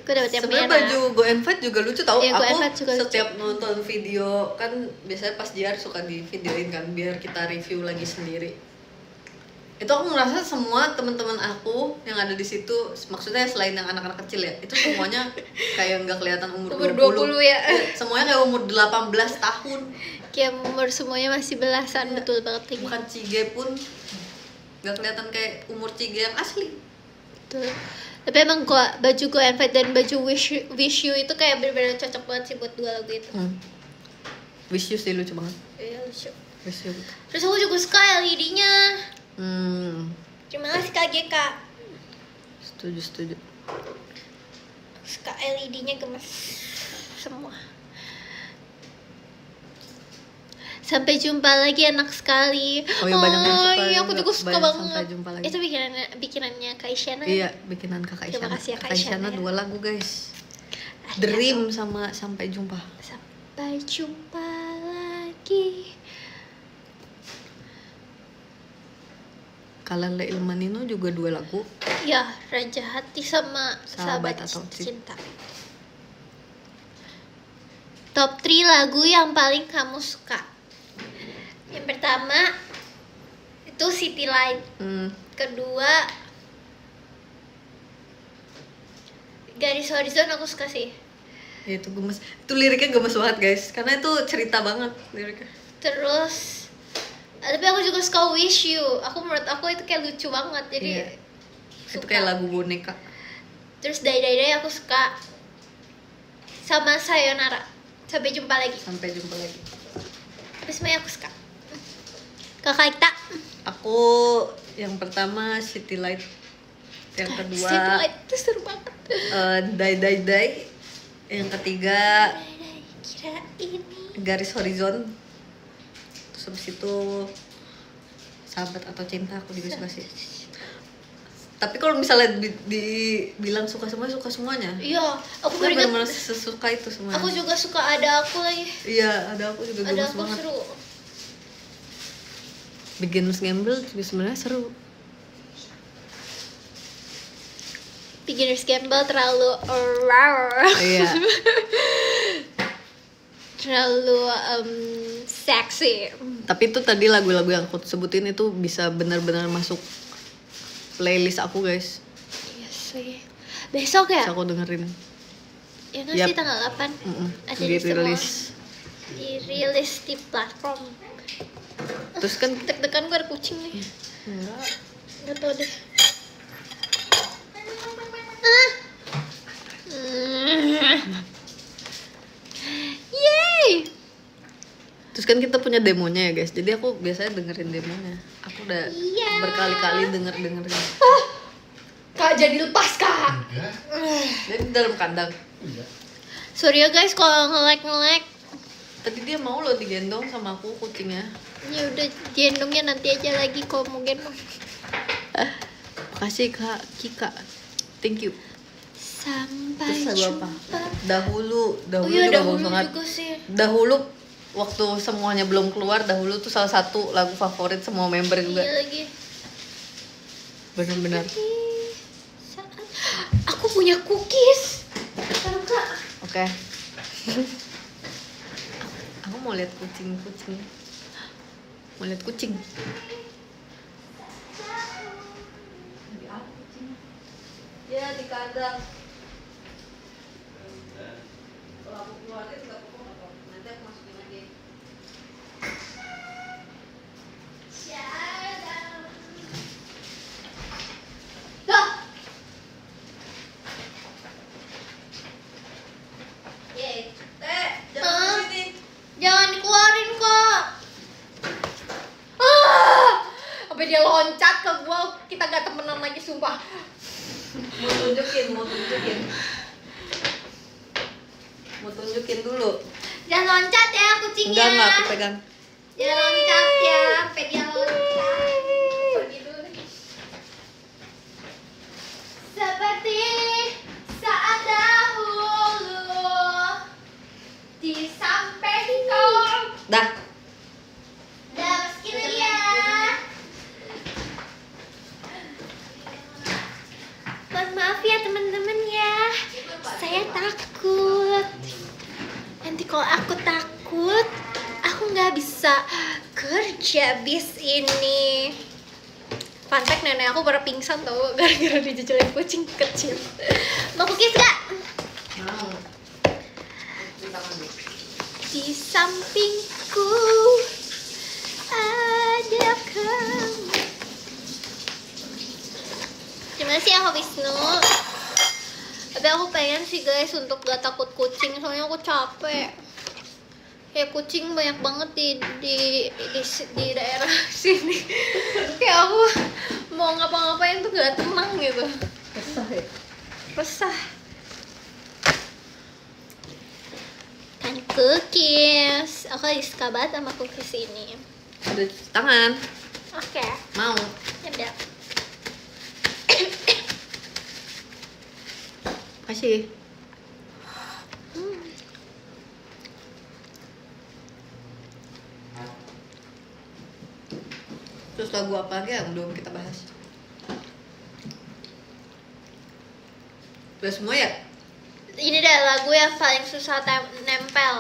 Aku dapat yang sebenarnya merah. baju Go and Fight juga lucu tau. Iya, Go and Aku Fight juga lucu. setiap nonton video kan biasanya pas JR suka di videoin kan biar kita review lagi sendiri. Itu aku ngerasa semua teman-teman aku yang ada di situ, maksudnya selain yang anak-anak kecil ya, itu semuanya kayak nggak kelihatan umur Umur 20 ya. Semuanya kayak umur 18 tahun. Kayak umur semuanya masih belasan, betul banget lagi. Bukan Cige pun nggak kelihatan kayak umur Cige yang asli. Betul. Tapi emang baju Go and Fight dan baju Wish You itu kayak bener-bener cocok banget sih buat 2 lagu itu. Wish You sih lucu banget. Iya lucu. Wish You. Terus aku juga suka LED-nya. Terima kasih Kak GK. Setuju. Suka LED-nya gemes semua. Sampai jumpa lagi, enak sekali. Oh iya, banyak yang suka iya, aku juga. juga suka Banyak banget. Sampai Jumpa Lagi. Itu bikinannya Kak Isyana. Iya, bikinan Kakak Terima Isyana. kasih ya, Kak Kakak Isyana Isyana, 2 lagu guys. Ah, Dream sama Sampai Jumpa. Sampai jumpa lagi. Kalale Ilmanino juga 2 lagu. Ya, Raja Hati sama Sahabat Sahabat atau Cinta. Top 3 lagu yang paling kamu suka. Yang pertama itu City Light. Kedua Garis Horizon aku suka sih. Ya, itu gemes. Itu liriknya gemes banget guys, karena itu cerita banget liriknya. Terus tapi aku juga suka Wish You. Menurut aku itu kayak lucu banget. Jadi Iya. Itu suka. kayak lagu boneka. Terus Dai aku suka. Sama Sayonara. Sampai jumpa lagi. Sampai Jumpa Lagi. Tapi semuanya aku suka. Kakak Ita. Aku yang pertama City Light. Yang kedua City Light itu seru banget. Dai. Yang ketiga Kira ini. Garis Horizon. Terus habis itu Sahabat atau Cinta aku juga suka sih. Tapi kalau misalnya dibilang suka semuanya. Iya, aku Aku beringat. benar-benar sesuka itu semuanya. Aku juga suka Ada Aku lagi. Iya, Ada Aku juga Ada gemes Aku banget. seru. Beginner's Gamble juga sebenarnya seru. Beginner's Gamble terlalu rawr. Iya. Terlalu seksi. Tapi itu tadi lagu-lagu yang aku sebutin itu bisa benar-benar masuk playlist aku guys. Iya sih. Besok ya? Bisa aku dengerin. Ya kan Yap. sih tanggal 8. Ada di semua. Dirilis. Dirilis di platform. Terus kan Deg-degan gue ada kucing nih. Nggak tau deh. Yeay. Terus kan kita punya demonya ya guys. Jadi aku biasanya dengerin demonya. Aku udah Iya. berkali-kali dengerin. Kak jadi lepas kak. Jadi dalam kandang. Sorry ya guys kalau nge-lag. Tadi dia mau loh digendong sama aku kucingnya. Ya udah gendongnya nanti aja lagi kalau mau gendong. Makasih Kak Kika. Thank you. Sampai Terus lagu apa? jumpa. Dahulu Oh iya juga dahulu bagus banget. juga sih. Dahulu waktu semuanya belum keluar, dahulu tuh salah satu lagu favorit semua member juga. Iya lagi. Benar-benar. Saat aku punya cookies. Taruh kak. Oke. Aku mau lihat kucing. Mau lihat kucing. Ya di kandang. Kalau aku keluarin nggak apa-apa. Nanti aku masukin lagi. Loh. Yeay. Jangan sini. Jangan dikeluarin kok. Sampai dia loncat ke gua, kita gak temenan lagi sumpah. Mau tunjukin dulu. Jangan loncat ya kucingnya. Enggak, aku pegang. Jangan loncat ya, sampai dia loncat. Pergi dulu nih. Seperti saat dahulu di sampingku. Dah. Dah meski ya. Mohon maaf ya teman-teman ya. Saya takut. Nanti kalau aku takut, aku nggak bisa kerja bis ini. Fun fact, nenek aku pernah pingsan tau gara-gara dijejelin kucing kecil. Mau cookies gak? Mau. Di sampingku ada kamu. Terima kasih ya Kak Wisnu. Tapi aku pengen sih guys untuk gak takut kucing, soalnya aku capek. Ya kucing banyak banget di daerah sini. Kayak aku mau ngapa-ngapain tuh gak tenang gitu. Resah ya? Resah. Kan cookies. Aku lagi suka banget sama cookies ini. Ada cuci tangan. Oke, Mau. udah. Kasih. Terus lagu apa lagi yang belum kita bahas? Udah semua ya? Ini deh lagu yang paling susah nempel.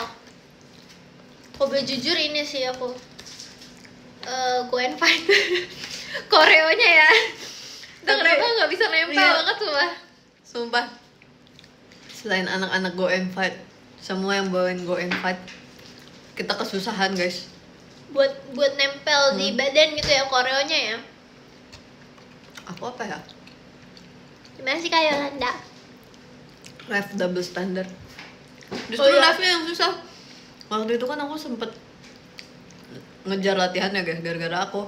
Kalau boleh jujur ini sih aku Go and Fight. Koreonya ya. Itu Tapi- kenapa nggak bisa nempel iya. banget tuh lah. Sumpah. Selain anak-anak Go and Fight, semua yang bawain Go and Fight, kita kesusahan guys. Buat nempel di badan gitu ya koreonya ya. Aku apa ya? Gimana sih Kak Yolanda? Ref double standard. Justru Oh, iya. refnya yang susah. Waktu itu kan aku sempet ngejar latihannya guys, gara-gara aku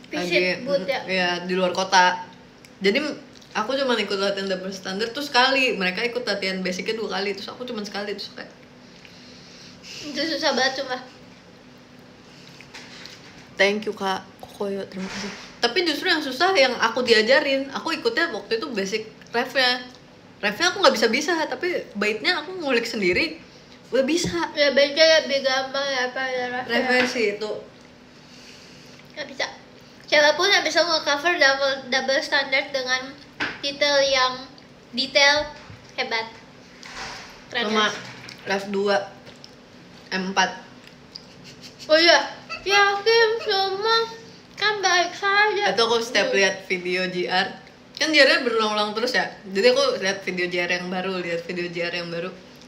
Visit boot ya. ya di luar kota. Jadi aku cuma ikut latihan double standard tuh sekali. Mereka ikut latihan basicnya 2 kali, terus aku cuma sekali, terus kayak Itu susah banget cuma. thank you Kak Kokoyo, terima kasih. Tapi justru yang susah yang aku diajarin. Aku ikutnya waktu itu basic refnya. Refnya aku nggak bisa, tapi baitnya aku ngulik sendiri. Udah bisa. Ya beda ya, lebih gampang ya apa ya Refnya sih itu Nggak bisa. Siapapun yang bisa nge-cover double standard dengan detail hebat. Keren Sama guys. Ref 2 M4. Oh iya, yakin semua kan baik saja. Itu aku setiap lihat video JR, kan JR berulang-ulang terus ya. Jadi aku lihat video JR yang baru,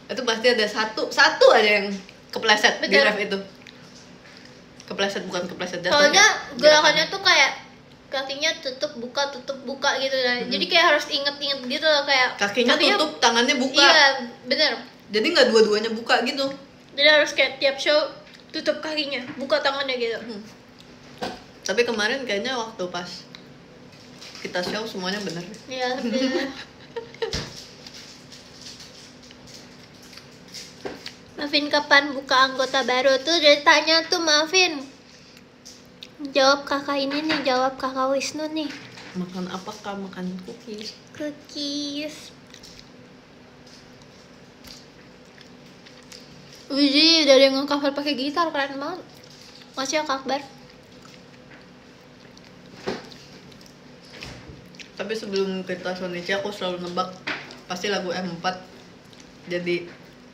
itu pasti ada satu aja yang kepleset di Betul. ref itu. Kepleset, bukan kepleset jatuh. Soalnya gerakannya tuh kayak kakinya tutup buka gitu lah. Jadi kayak harus inget-inget gitu loh, kayak kakinya tutup, tangannya buka. Iya, bener. Jadi nggak dua-duanya buka gitu. Jadi harus kayak tiap show tutup kakinya, buka tangannya gitu. Tapi kemarin kayaknya waktu pas kita show semuanya bener. Iya, bener. Mavin kapan buka anggota baru tuh dia tanya tuh Mavin. Jawab kakak ini nih, jawab kakak Wisnu nih. Makan apakah? Makan cookies. Cookies. Wih, dari yang nge-cover pakai gitar keren banget. Masih ya Kak Akbar? Tapi sebelum kita Sonichi aku selalu nebak pasti lagu M4 jadi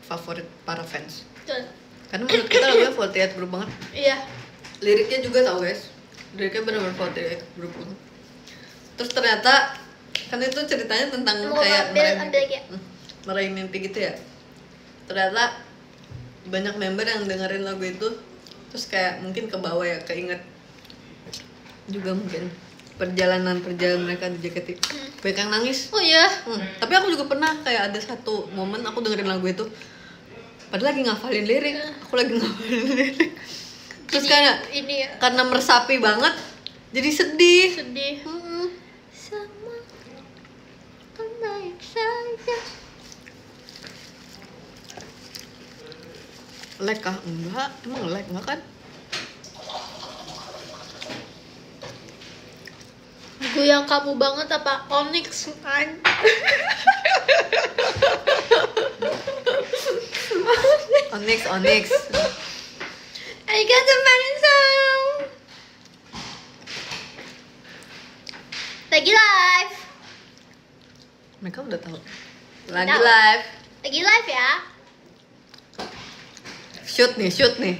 favorit para fans. Betul. Karena menurut kita lagunya 48 Group banget. Iya. Liriknya juga tau guys. Liriknya benar-benar 48 Group banget. Terus ternyata kan itu ceritanya tentang Mau kayak ambil lagi ya? meraih mimpi gitu ya. Ternyata banyak member yang dengerin lagu itu terus kayak mungkin ke bawah ya, keinget juga mungkin perjalanan mereka di JKT. Banyak yang nangis. Oh iya. Tapi aku juga pernah kayak ada satu momen aku dengerin lagu itu padahal lagi ngafalin lirik. Aku lagi ngafalin lirik. Terus Jadi, kayak ini ya, karena meresapi banget jadi sedih. sedih. Sama kan baik saja. Lag kah? Enggak, emang lag enggak kan? Lagu yang kamu banget apa? Onyx kan? Onyx. I got the money song. Lagi live. Mereka udah tahu. Lagi Tahu. live. Lagi live ya. Shoot nih.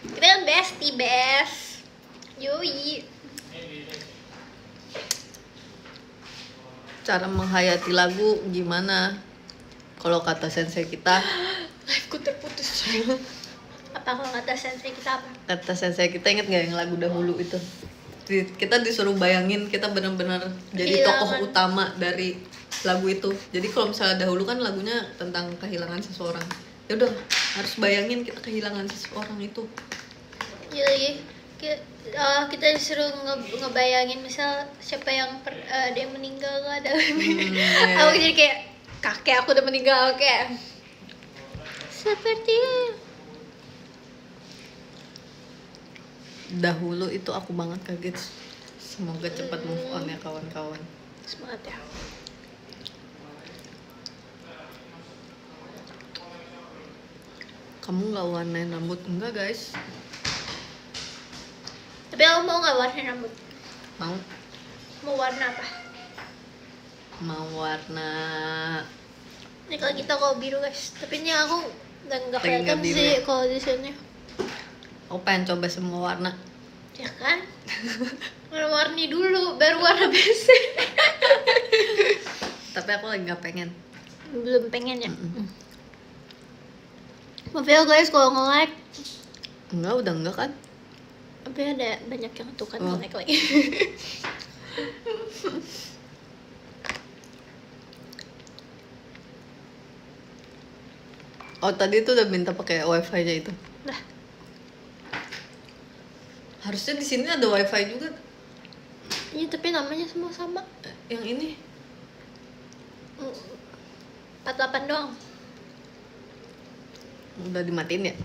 Kita kan bestie best. Yoi. Cara menghayati lagu gimana? Kalau kata sensei kita, Liveku terputus. Apa kalau kata sensei kita apa? inget nggak yang lagu dahulu itu? Kita disuruh bayangin kita benar-benar jadi Kehilangan. tokoh utama dari lagu itu. Jadi kalau misalnya dahulu kan lagunya tentang kehilangan seseorang, ya udah harus bayangin kita kehilangan seseorang itu. Jadi kita disuruh ngebayangin misal siapa yang ada yang meninggal nggak ada. Iya. Aku jadi kayak kakek aku udah meninggal, kayak seperti Dahulu itu aku banget kaget. Semoga cepat move on ya kawan-kawan. semangat ya. Kamu nggak warnain rambut? Enggak guys. Tapi aku mau nggak warna rambut? Mau warna apa? Mau warna Ini kalau kita kalau biru guys, tapi ini aku nggak Pengen nggak kelihatan biru sih ya? kalau di sini. aku pengen coba semua warna. Ya kan? Warna-warni dulu, baru warna basic. Tapi aku lagi nggak pengen. Belum pengen ya. Maaf ya guys kalau nge-like, Enggak, udah enggak kan? tapi ada banyak yang tuh kan Oh. nge-like lagi. Oh tadi tuh udah minta pakai wifi-nya itu. Lah, Harusnya di sini ada wifi juga. ini tapi namanya semua sama. Yang ini 48 doang. udah dimatiin ya.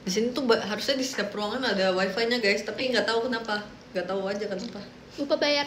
Di sini tuh harusnya di setiap ruangan ada wifi-nya guys, tapi nggak tahu kenapa. Nggak tahu aja kenapa. Lupa bayar.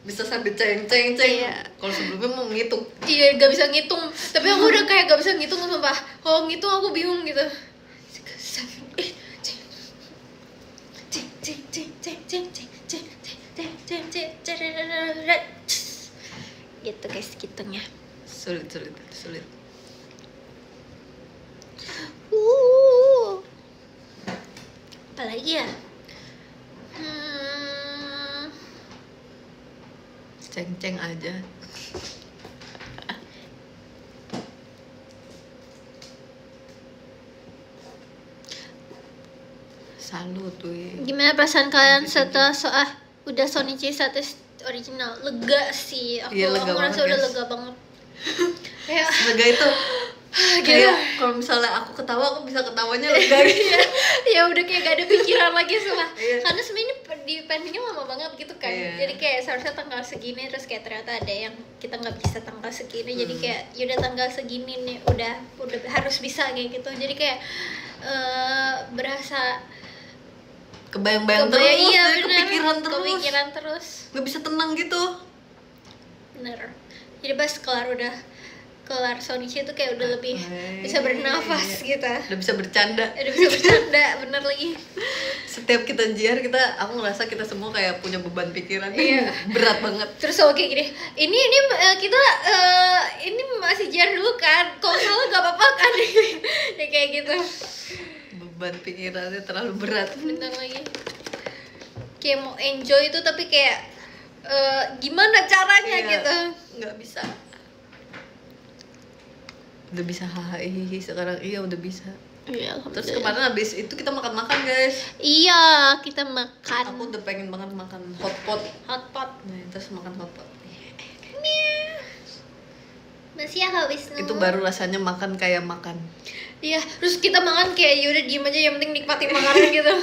bisa sambil ceng. Iya. Kalau sebelumnya mau ngitung. Iya, gak bisa ngitung. Tapi aku udah kayak gak bisa ngitung, sumpah. Kalau ngitung aku bingung gitu. Gitu guys, hitungnya. Sulit. Apalagi ya? Ceng aja. Salut tuh. Gimana perasaan kalian setelah udah Shonichi 1 original? Lega sih. Aku, Iya, lega aku banget, merasa udah guys. lega banget. Kayak Lega itu kayak kalau misalnya aku ketawa aku bisa ketawanya lega gitu. ya udah kayak gak ada pikiran lagi semua. Iya. Karena sebenarnya di pendingnya lama banget gitu kan. Iya. Jadi kayak seharusnya tanggal segini, terus kayak ternyata ada yang kita nggak bisa tanggal segini. Jadi kayak yaudah tanggal segini nih udah harus bisa kayak gitu. Jadi kayak berasa Kebayang-bayang terus, iya, jadi bener. kepikiran terus, terus. nggak bisa tenang gitu. Bener. Jadi pas kelar Shonichi itu kayak udah lebih bisa bernafas gitu. Udah bisa bercanda. Udah bisa bercanda, bener lagi. Setiap kita jiar aku ngerasa kita semua kayak punya beban pikiran. Iya. Berat banget. Terus oke gini, ini kita ini masih jiar dulu kan, kalau salah gak apa-apa kan. Ya kayak gitu. Beban pikirannya terlalu berat. Bentar lagi. Kayak mau enjoy itu tapi kayak gimana caranya Iya, gitu. nggak bisa. Udah bisa hahaha sekarang, iya udah bisa. Iya, Terus kemarin habis itu kita makan-makan guys. Iya, kita makan Aku udah pengen banget makan hotpot. hotpot. Nah, terus makan hotpot. Masih ya habis Itu baru rasanya makan kayak makan. Iya, terus kita makan kayak yaudah diem aja, yang penting nikmatin makanan gitu.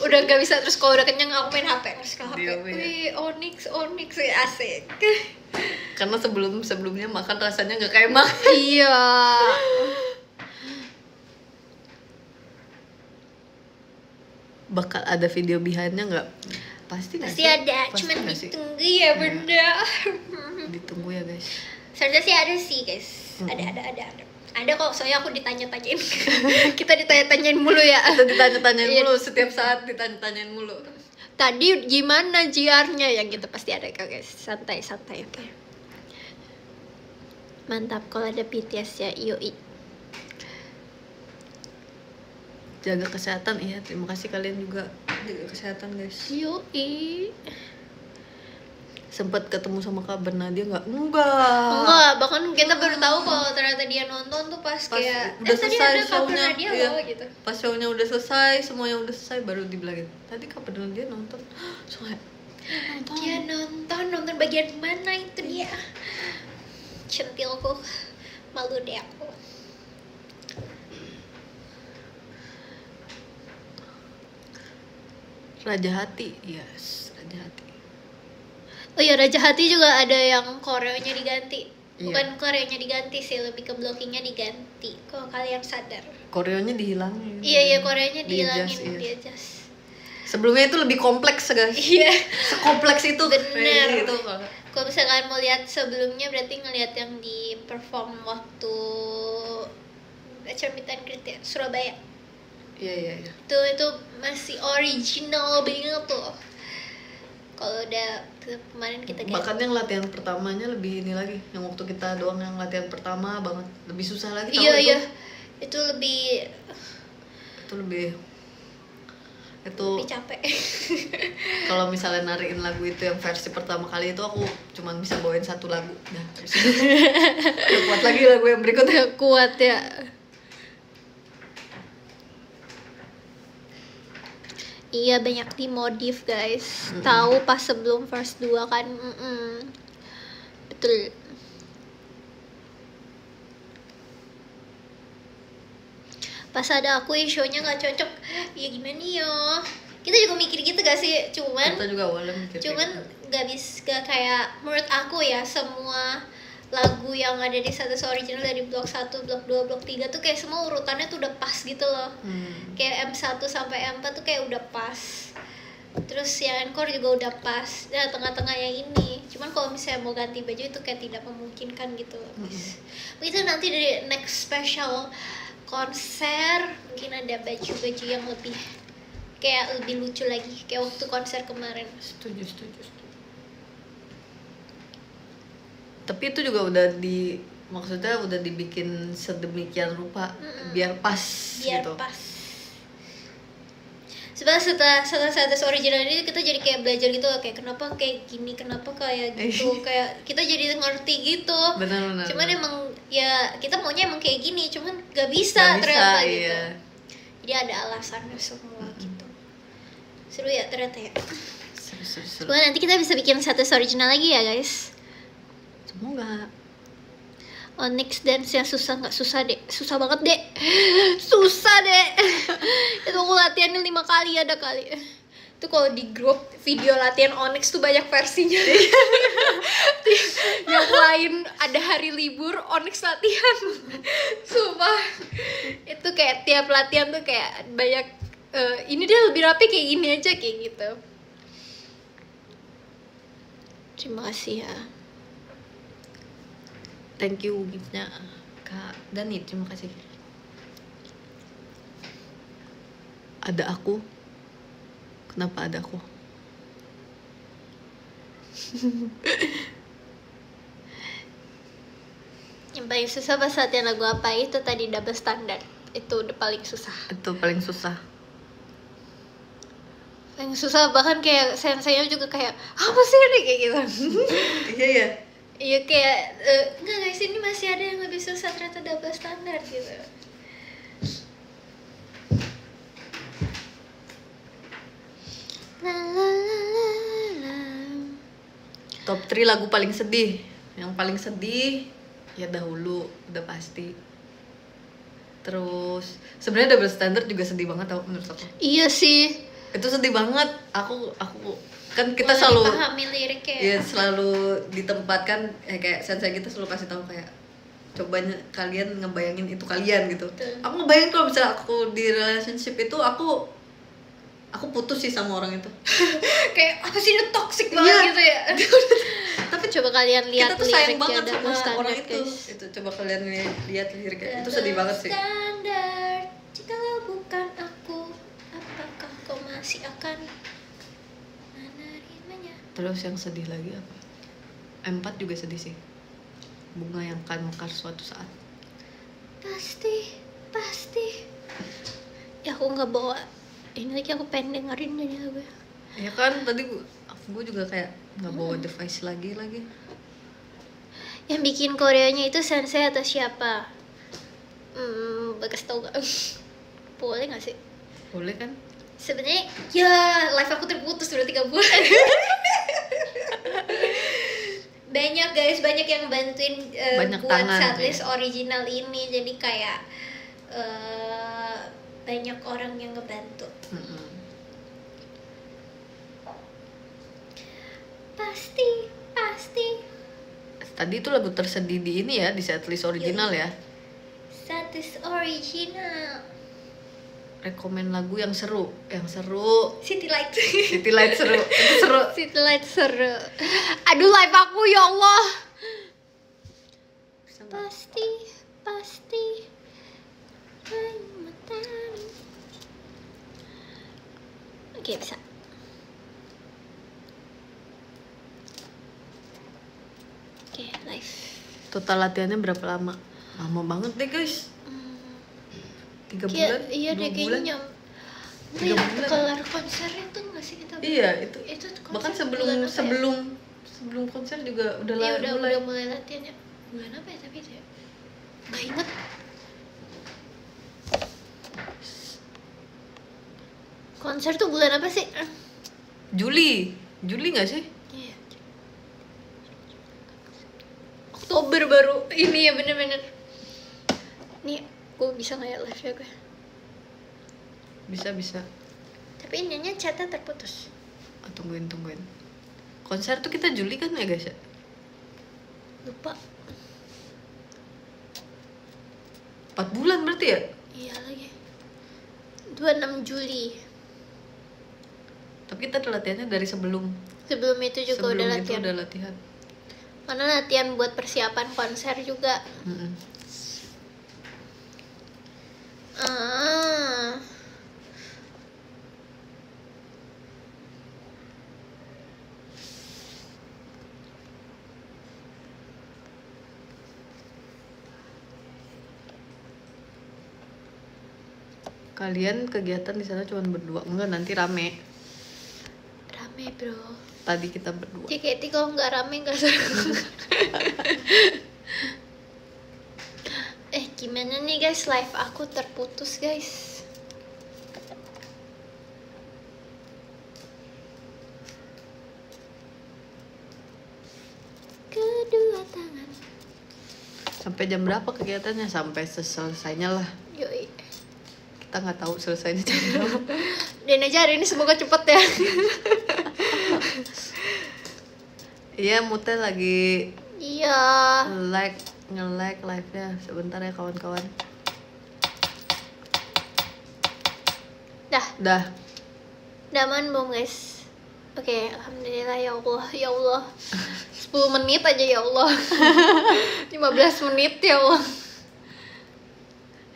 Udah gak bisa, terus kalau udah kenyang aku main HP, terus ke HP. Diem, ya. Wih, Onyx asik. Karena sebelumnya makan rasanya nggak kayak makan. Iya. Bakal ada video behind-nya nggak? Pasti nggak Pasti sih? ada, Pasti cuman nggak sih? ditunggu ya benda. Ditunggu ya guys. Seharusnya sih ada sih guys. Ada kok, soalnya aku ditanya-tanyain. Kita ditanya-tanyain mulu ya. Kita ditanya-tanyain Iya. mulu, setiap saat ditanya-tanyain mulu. Tadi gimana jiarnya, yang gitu pasti ada kok guys. Santai oke. Mantap kalau ada BTS ya, yoi. Jaga kesehatan, iya. Terima kasih kalian juga jaga kesehatan guys. Yoi. Sempat ketemu sama Kak Bernadia nggak? Enggak. Bahkan kita baru tahu kalau ternyata dia nonton tuh pas kayak udah tadi selesai ada cover show-nya, dia iya. loh gitu. Pas show-nya udah selesai, semuanya udah selesai baru dibilangin. Tadi Kak Bernadia nonton. Soalnya Dia nonton bagian mana itu dia. Centilku, malu deh aku. Raja Hati, yes, Raja Hati. Oh iya, Raja Hati juga ada yang koreonya diganti. Iya. Bukan koreonya diganti sih, lebih ke blockingnya diganti. Kalau kalian sadar. Koreonya dihilangin. Iya, koreonya dihilangin, Di-adjust, iya. di-adjust. Sebelumnya itu lebih kompleks guys. Iya. Sekompleks itu. Bener. Kayak gitu. Kalau misalnya kalian mau lihat sebelumnya, berarti ngelihat yang di perform waktu acara meet and greet ya, Surabaya. Iya. Itu masih original banget tuh. Kalau udah kemarin kita ganti. Bahkan yang latihan pertamanya lebih ini lagi. Yang waktu kita doang yang latihan pertama banget. Lebih susah lagi tahu itu. Iya. Itu lebih capek. Kalau misalnya nariin lagu itu yang versi pertama kali itu aku cuman bisa bawain satu lagu. Nah, habis itu udah kuat lagi lagu yang berikutnya. Kuat ya. Iya, banyak dimodif guys. Tahu pas sebelum verse 2 kan. Betul. Pas ada aku show-nya nggak cocok, ya gimana ya? Kita juga mikir gitu gak sih? Kita juga awalnya mikir Cuman kayak gak bisa kayak, menurut aku ya, semua lagu yang ada di status original dari blok 1, blok 2, blok 3 tuh kayak semua urutannya tuh udah pas gitu loh. Kayak M1 sampai M4 tuh kayak udah pas. Terus yang encore juga udah pas. Nah, tengah-tengah yang ini. Cuman kalau misalnya mau ganti baju itu kayak tidak memungkinkan gitu. Itu nanti dari next special konser mungkin ada baju-baju yang lebih kayak lebih lucu lagi kayak waktu konser kemarin. Setuju. Tapi itu juga udah maksudnya udah dibikin sedemikian rupa biar pas Biar gitu. pas. Setelah Satis original ini kita jadi kayak belajar gitu kayak kenapa kayak gini, kenapa kayak gitu, kayak kita jadi ngerti gitu. Benar. Cuman emang ya kita maunya emang kayak gini, cuman gak bisa Nggak bisa, ternyata iya. gitu. Jadi ada alasannya semua gitu. Seru ya ternyata ya. Seru. Semoga nanti kita bisa bikin Satis original lagi ya guys. Semoga. Onyx dance yang susah nggak susah deh, susah banget deh, susah deh. Itu aku latihannya 5 kali ada kali. Itu kalau di grup video latihan Onyx tuh banyak versinya. Yang lain ada hari libur, Onyx latihan. Sumpah. Itu kayak tiap latihan tuh kayak banyak. Ini dia lebih rapi kayak gini aja kayak gitu. Terima kasih ya. Thank you giftnya Kak Dani, terima kasih. Ada aku. Kenapa ada aku? Yang paling susah pas latihan lagu apa itu tadi double standard. Itu udah paling susah. Itu paling susah. Paling susah bahkan kayak senseinya juga kayak apa sih ini kayak gitu. Iya ya. Iya kayak enggak guys ini masih ada yang lebih susah ternyata double standard gitu. La, la, la, la, la. Top 3 lagu paling sedih. Yang paling sedih ya Dahulu, udah pasti. Terus sebenarnya Double Standard juga sedih banget tau menurut aku. Iya sih. Itu sedih banget. Aku kan kita Mulai selalu dipahami liriknya. ya selalu ditempatkan kayak sensei kita selalu kasih tahu kayak cobanya kalian ngebayangin itu kalian gitu. Betul. Aku ngebayangin kalau misalnya aku di relationship itu aku putus sih sama orang itu. Kayak apa sih ini toxic banget Iya. gitu ya. Tapi coba kalian lihat Kita tuh sayang liriknya banget sama Double Standard, orang itu. guys. Itu coba kalian lihat liriknya. Itu sedih banget sih. Standard, jikalau bukan aku, apakah kau masih akan menerimanya? Terus yang sedih lagi apa? M4 juga sedih sih. Bunga yang akan mekar suatu saat. Pasti. Ya aku nggak bawa. Ini lagi aku pengen dengerin nyanyi lagu. Ya kan tadi gue juga kayak nggak bawa device lagi. Yang bikin koreonya itu sensei atau siapa? Bagas tau gak? Boleh gak sih? Boleh kan? Sebenarnya ya live aku terputus udah 3 bulan. Banyak guys, banyak yang bantuin Banyak buat tangan, setlist ya. original ini. Jadi kayak banyak orang yang ngebantu. Pasti. Tadi itu lagu tersedih di ini ya, di setlist original ya. Setlist original. Rekomen lagu yang seru. City Light. City Light seru. Itu seru. City Light seru. Aduh live aku ya Allah. Pasti. Oke, bisa. Oke, live. Total latihannya berapa lama? Lama banget deh guys. 3 bulan? Iya 2 deh bulan? kayaknya. 3 bulan. Kelar konsernya tuh nggak sih kita? Iya itu. konser Bahkan bulan apa ya? sebelum konser juga udah Iya mulai. udah mulai latihannya. Bulan apa ya tapi itu ya? Nggak inget. Konser tuh bulan apa sih? Juli nggak sih? Iya. Oktober baru ini ya bener-bener. Nih, gue bisa nggak ya live ya gue? Bisa. Tapi ininya chatnya terputus. Oh, tungguin. Konser tuh kita Juli kan ya guys ya? Lupa. 4 bulan berarti ya? Iya lagi. 26 Juli. Tapi kita udah latihannya dari sebelum itu juga sebelum udah itu latihan. udah latihan. Karena latihan buat persiapan konser juga. Mm-mm. Ah. Kalian kegiatan di sana cuma berdua, enggak nanti rame. Rame bro. Tadi kita berdua. JKT kalau nggak rame nggak seru. Gimana nih guys, live aku terputus guys. Kedua tangan. Sampai jam berapa kegiatannya? Sampai selesainya lah. Yoi. Kita nggak tahu selesainya jam berapa. Dan aja hari ini semoga cepet ya. Iya, Mute lagi Iya. nge-like live-nya. Sebentar ya kawan-kawan. Dah. Daman belum guys? Oke, alhamdulillah ya Allah, ya Allah. 10 menit aja ya Allah. 15 menit ya Allah.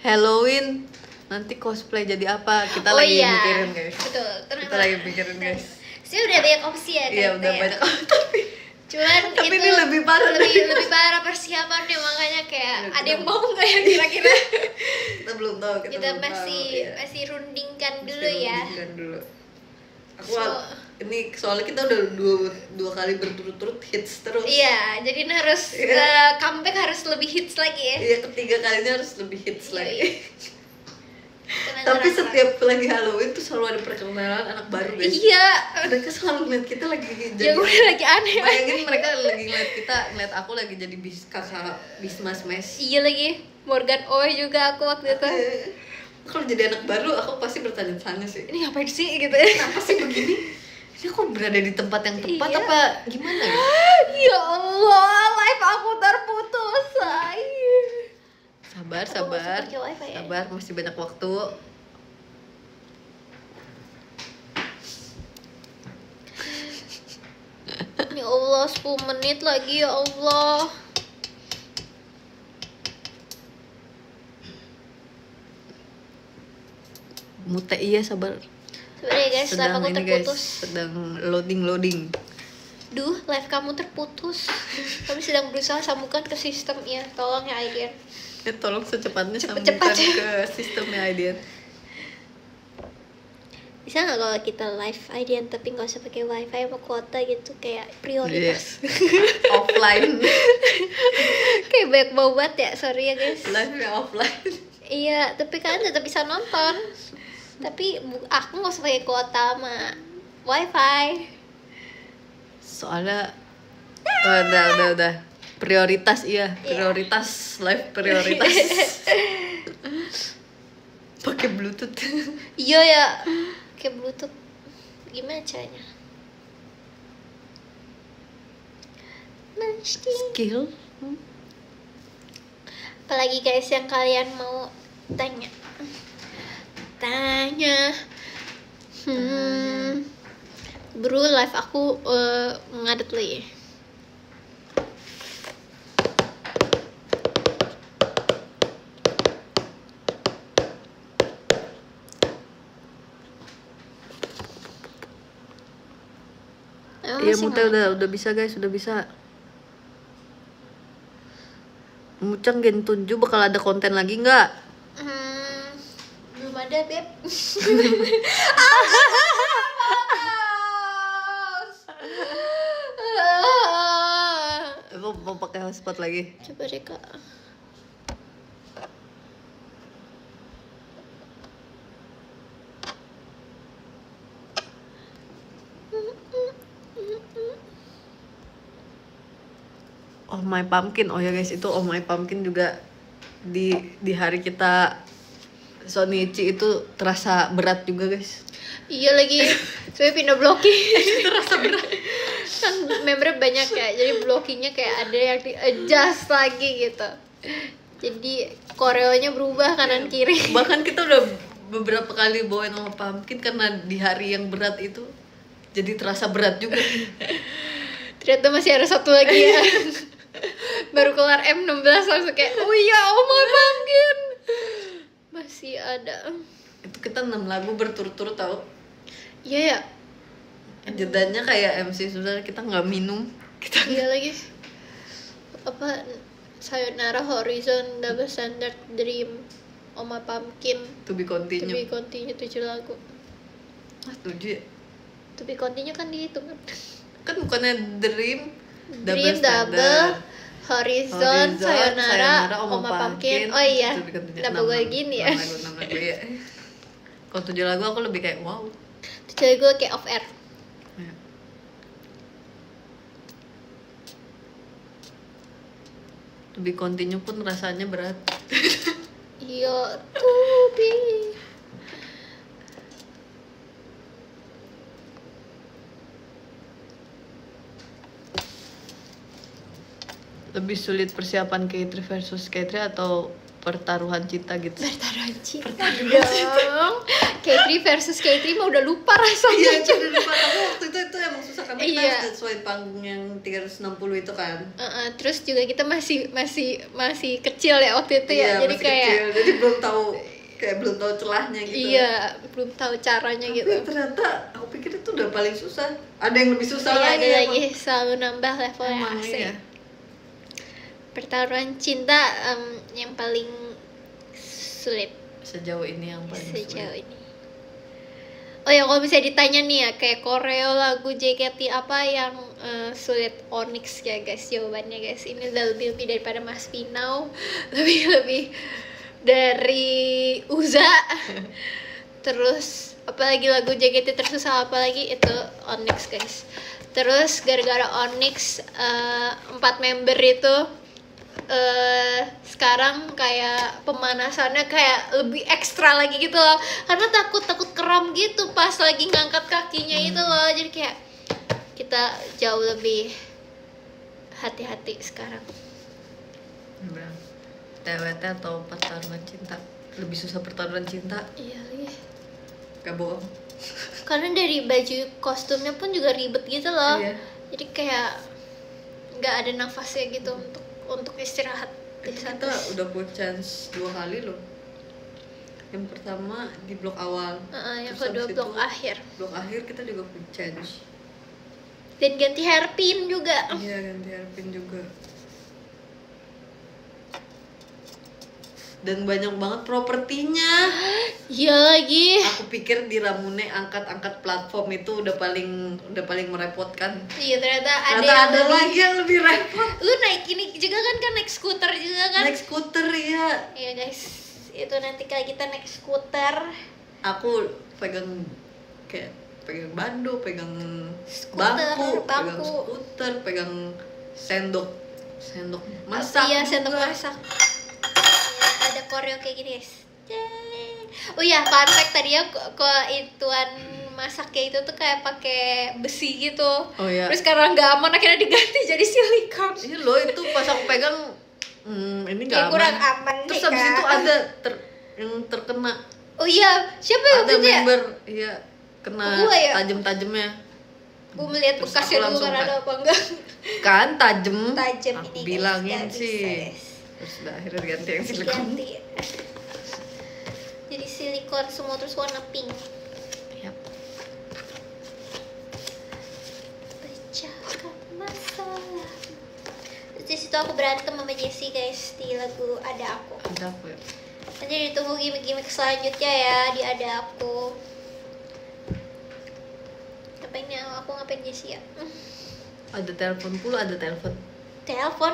Halloween nanti cosplay jadi apa? Kita Oh lagi iya. mikirin guys. Betul. Kita lagi mikirin guys. Sih udah banyak opsi ya. Iya, udah banyak. Tapi Cuman Tapi itu ini lebih parah lebih parah persiapannya, makanya kayak ada yang mau nggak ya kira-kira? kita belum tahu. Kita belum masih tahu, iya. masih rundingkan dulu Masih ya. rundingkan dulu. Aku So- ini soalnya kita udah dua kali berturut-turut hits terus. Iya, jadi ini harus Iya. comeback harus lebih hits lagi ya. Iya, ketiga kalinya harus lebih hits Iya, lagi. iya. Tenang, Tapi tenang, setiap lagi Halloween tuh selalu ada perkenalan anak baru tenang. guys. Iya. Mereka selalu ngeliat kita lagi jadi. Ya udah lagi aneh. Bayangin mereka lagi ngeliat aku lagi jadi kakak bismas mes. Iya lagi. Morgan Oy juga aku waktu itu. Kalau jadi anak baru aku pasti bertanya-tanya sih. Ini ngapain sih gitu ya? Kenapa sih begini? Ini aku berada di tempat yang tepat Iya. apa gimana ya? Ya Allah, live aku terputus. Ay. Sabar, Aku sabar. masih pakai wifi ya? Sabar, masih banyak waktu. Ya Allah, 10 menit lagi ya Allah. Mute iya sabar. Sebenarnya guys, live Sedang aku ini guys, terputus. sedang loading. Duh, live kamu terputus. Kami sedang berusaha sambungkan ke sistemnya. Tolong ya Aiden. Ya tolong secepatnya Cepet-cepet sambungkan ya. ke sistemnya Aidian. Bisa nggak kalau kita live Aiden tapi nggak usah pakai wifi sama kuota gitu, kayak prioritas. Offline. Kayak banyak banget ya, sorry ya guys. Live-nya offline. Iya, tapi kalian tetap bisa nonton. Tapi aku nggak usah pakai kuota sama wifi. Soalnya udah. Prioritas iya, prioritas live prioritas. Pakai Bluetooth. Iya ya, kayak Bluetooth. Gimana caranya? Skill. Apalagi guys yang kalian mau tanya? Bro, live aku ngadet lagi. Iya, Mute udah bisa guys, udah bisa. Mucang Gen 7 bakal ada konten lagi nggak? Belum ada, Beb. Mau pakai hotspot lagi? Coba deh Kak. Oh My Pumpkin, oh ya guys, itu Oh My Pumpkin juga di hari kita Sonichi itu terasa berat juga guys. Iya lagi, saya pindah blocking. Terasa berat. Kan membernya banyak ya, jadi blockingnya kayak ada yang di adjust lagi gitu. Jadi koreonya berubah kanan kiri. Bahkan kita udah beberapa kali bawain Oh My Pumpkin karena di hari yang berat itu Jadi terasa berat juga. Ternyata masih ada satu lagi ya. Baru kelar M16 langsung kayak, oh iya, oh my pumpkin. Masih ada. Itu kita 6 lagu berturut-turut tau. Iya ya. Jedanya kayak MC Susah, kita nggak minum. Kita Iya lagi. Apa Sayonara, Horizon, Double Standard, Dream, Oh My Pumpkin, to be To continue. Be Continue 7 lagu. Ah, 7 ya? To Be Continue kan dihitung kan. Kan bukannya Dream, Dream, Double, Horizon, Sayonara, Oh My Pumpkin. Oh iya. Kenapa gue gini ya? 6 lagu ya. Kalau 7 lagu aku lebih kayak wow. 7 lagu kayak off air. Ya. To be continue pun rasanya berat. Iya, to be. Lebih sulit persiapan K3 versus K3 atau pertaruhan cinta gitu? Pertaruhan cinta dong. K3 versus K3 mah udah lupa rasanya. Iya, udah lupa. Tapi waktu itu emang susah karena kita Iya. harus sesuai panggung yang 360 itu kan. Terus juga kita masih kecil ya waktu itu ya. Iya, Jadi masih kayak kecil. Jadi belum tahu celahnya gitu. iya, belum tahu caranya Tapi gitu. ternyata aku pikir itu udah paling susah. Ada yang lebih susah Iya, lagi. ada emang. lagi selalu nambah levelnya. Emang asik. iya. Pertaruhan cinta yang paling sulit Sejauh ini yang paling sejauh sulit. ini. Oh ya, kalau bisa ditanya nih ya, kayak koreo lagu JKT apa yang sulit? Onyx ya guys, jawabannya guys. Ini udah lebih daripada Mas Pinau, lebih dari Uza. Terus apalagi lagu JKT tersusah apalagi itu Onyx guys. Terus gara-gara Onyx 4 member itu sekarang kayak pemanasannya kayak lebih ekstra lagi gitu loh, karena takut kram gitu pas lagi ngangkat kakinya itu loh. Jadi kayak kita jauh lebih hati-hati sekarang. Bilang, TWT atau pertaruhan cinta? Lebih susah pertaruhan cinta. Iya lagi, Gak bohong. karena dari baju kostumnya pun juga ribet gitu loh. Iya. Jadi kayak nggak ada nafasnya gitu untuk istirahat di Kita sana. udah punya chance 2 kali loh. Yang pertama di blok awal. Yang Terus kedua habis blok itu, akhir Blok akhir kita juga punya chance. dan ganti hairpin juga. Iya, ganti hairpin juga. Dan banyak banget propertinya. Iya lagi. Aku pikir di Ramune angkat-angkat platform itu udah paling merepotkan. Iya, ternyata ada Ternyata yang ada lebih. lagi yang lebih repot. Lu naik ini juga kan naik skuter juga kan? Naik skuter ya. Iya guys, itu nanti kalau kita naik skuter. Aku pegang bando, pegang Skuter, pegang bangku. skuter, pegang sendok masak. Iya, sendok juga. masak. Ada koreo kayak gini guys. Yeay. Oh iya, fun fact tadi ya, kok ituan masaknya itu tuh kayak pakai besi gitu. Oh iya. Terus karena nggak aman akhirnya diganti jadi silikon. Ini loh, itu pas aku pegang ini nggak Kayak aman. kurang aman Terus nih, habis Kak. itu ada yang terkena. Oh iya, siapa ya Ada waktu itu ya? member, iya, kena Gua ya? tajam-tajamnya. Gue melihat Terus bekasnya aku dulu langsung kan kayak- ada apa enggak. Kan tajem. Tajam Aku ini guys, bilangin nggak bisa, sih. guys. Terus udah akhirnya ganti yang silikon. Ganti. Jadi silikon semua terus warna pink. Yap. Pecahkan masalah. Terus di situ aku berantem sama Jessie guys di lagu Ada Aku. Ada apa ya? Nanti ditunggu gimmick-gimmick selanjutnya ya di Ada Aku. Ngapain ya? Aku ngapain Jessie ya? Ada telepon pula, ada telepon. Telepon?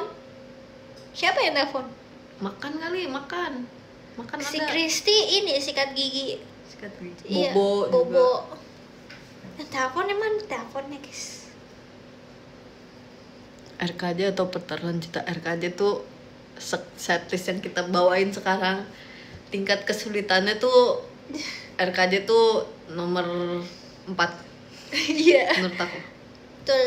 Siapa yang telepon? Makan kali, makan. Makan Si ada. Kristi ini sikat gigi. Sikat gigi. Iya, Bobo juga. Bobo. Yang telepon emang teleponnya guys. RKJ atau pertaruhan cinta. RKJ tuh setlist yang kita bawain sekarang, tingkat kesulitannya tuh RKJ tuh nomor 4 Iya. menurut aku. Betul.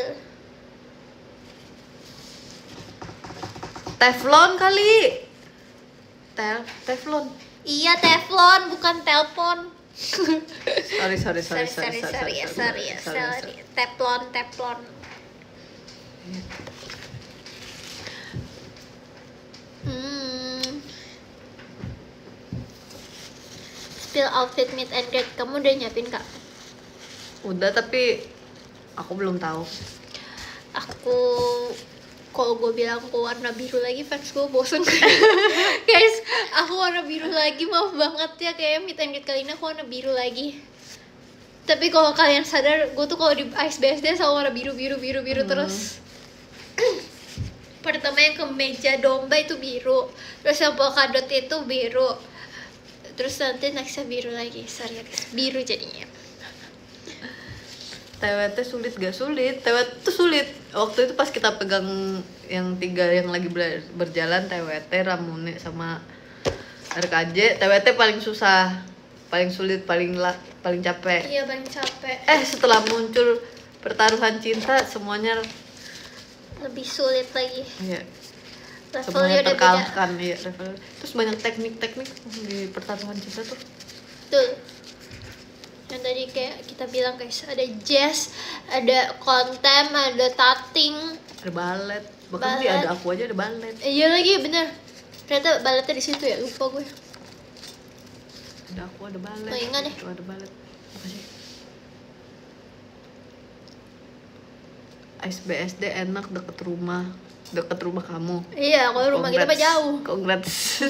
Teflon kali. Teflon. Iya, teflon bukan telepon. Sorry. Teflon. Spill outfit meet and greet, kamu udah nyiapin kak? Udah, tapi aku belum tahu. Aku kalau gue bilang aku warna biru lagi, fans gue bosen. Guys, aku warna biru lagi, maaf banget ya, kayak meet and greet kali ini aku warna biru lagi. Tapi kalau kalian sadar, gue tuh kalau di Ice BSD selalu warna biru terus. Pertama yang kemeja domba itu biru, terus yang polkadot itu biru, terus nanti nextnya biru lagi. Sorry ya guys, biru jadinya. TWT sulit gak sulit? TWT tuh sulit. Waktu itu pas kita pegang yang 3 yang lagi berjalan, TWT, Ramune sama RKJ, TWT paling susah, paling sulit, paling capek. Iya, paling capek. Setelah muncul pertaruhan cinta, semuanya Lebih sulit lagi. iya, Levelnya semuanya udah beda. terkalahkan. Iya, level. Terus banyak teknik-teknik di pertaruhan cinta tuh. Tuh. Yang tadi kayak kita bilang guys, ada jazz, ada kontem, ada tating, Ada balet. Bahkan dia ada aku aja ada balet. iya lagi bener. Ternyata baletnya di situ ya, lupa gue. Ada aku ada balet. Oh, ingat deh. Itu ada balet. Apa sih? Ice BSD enak deket rumah kamu. Iya, kalau rumah kita mah jauh. Congrats.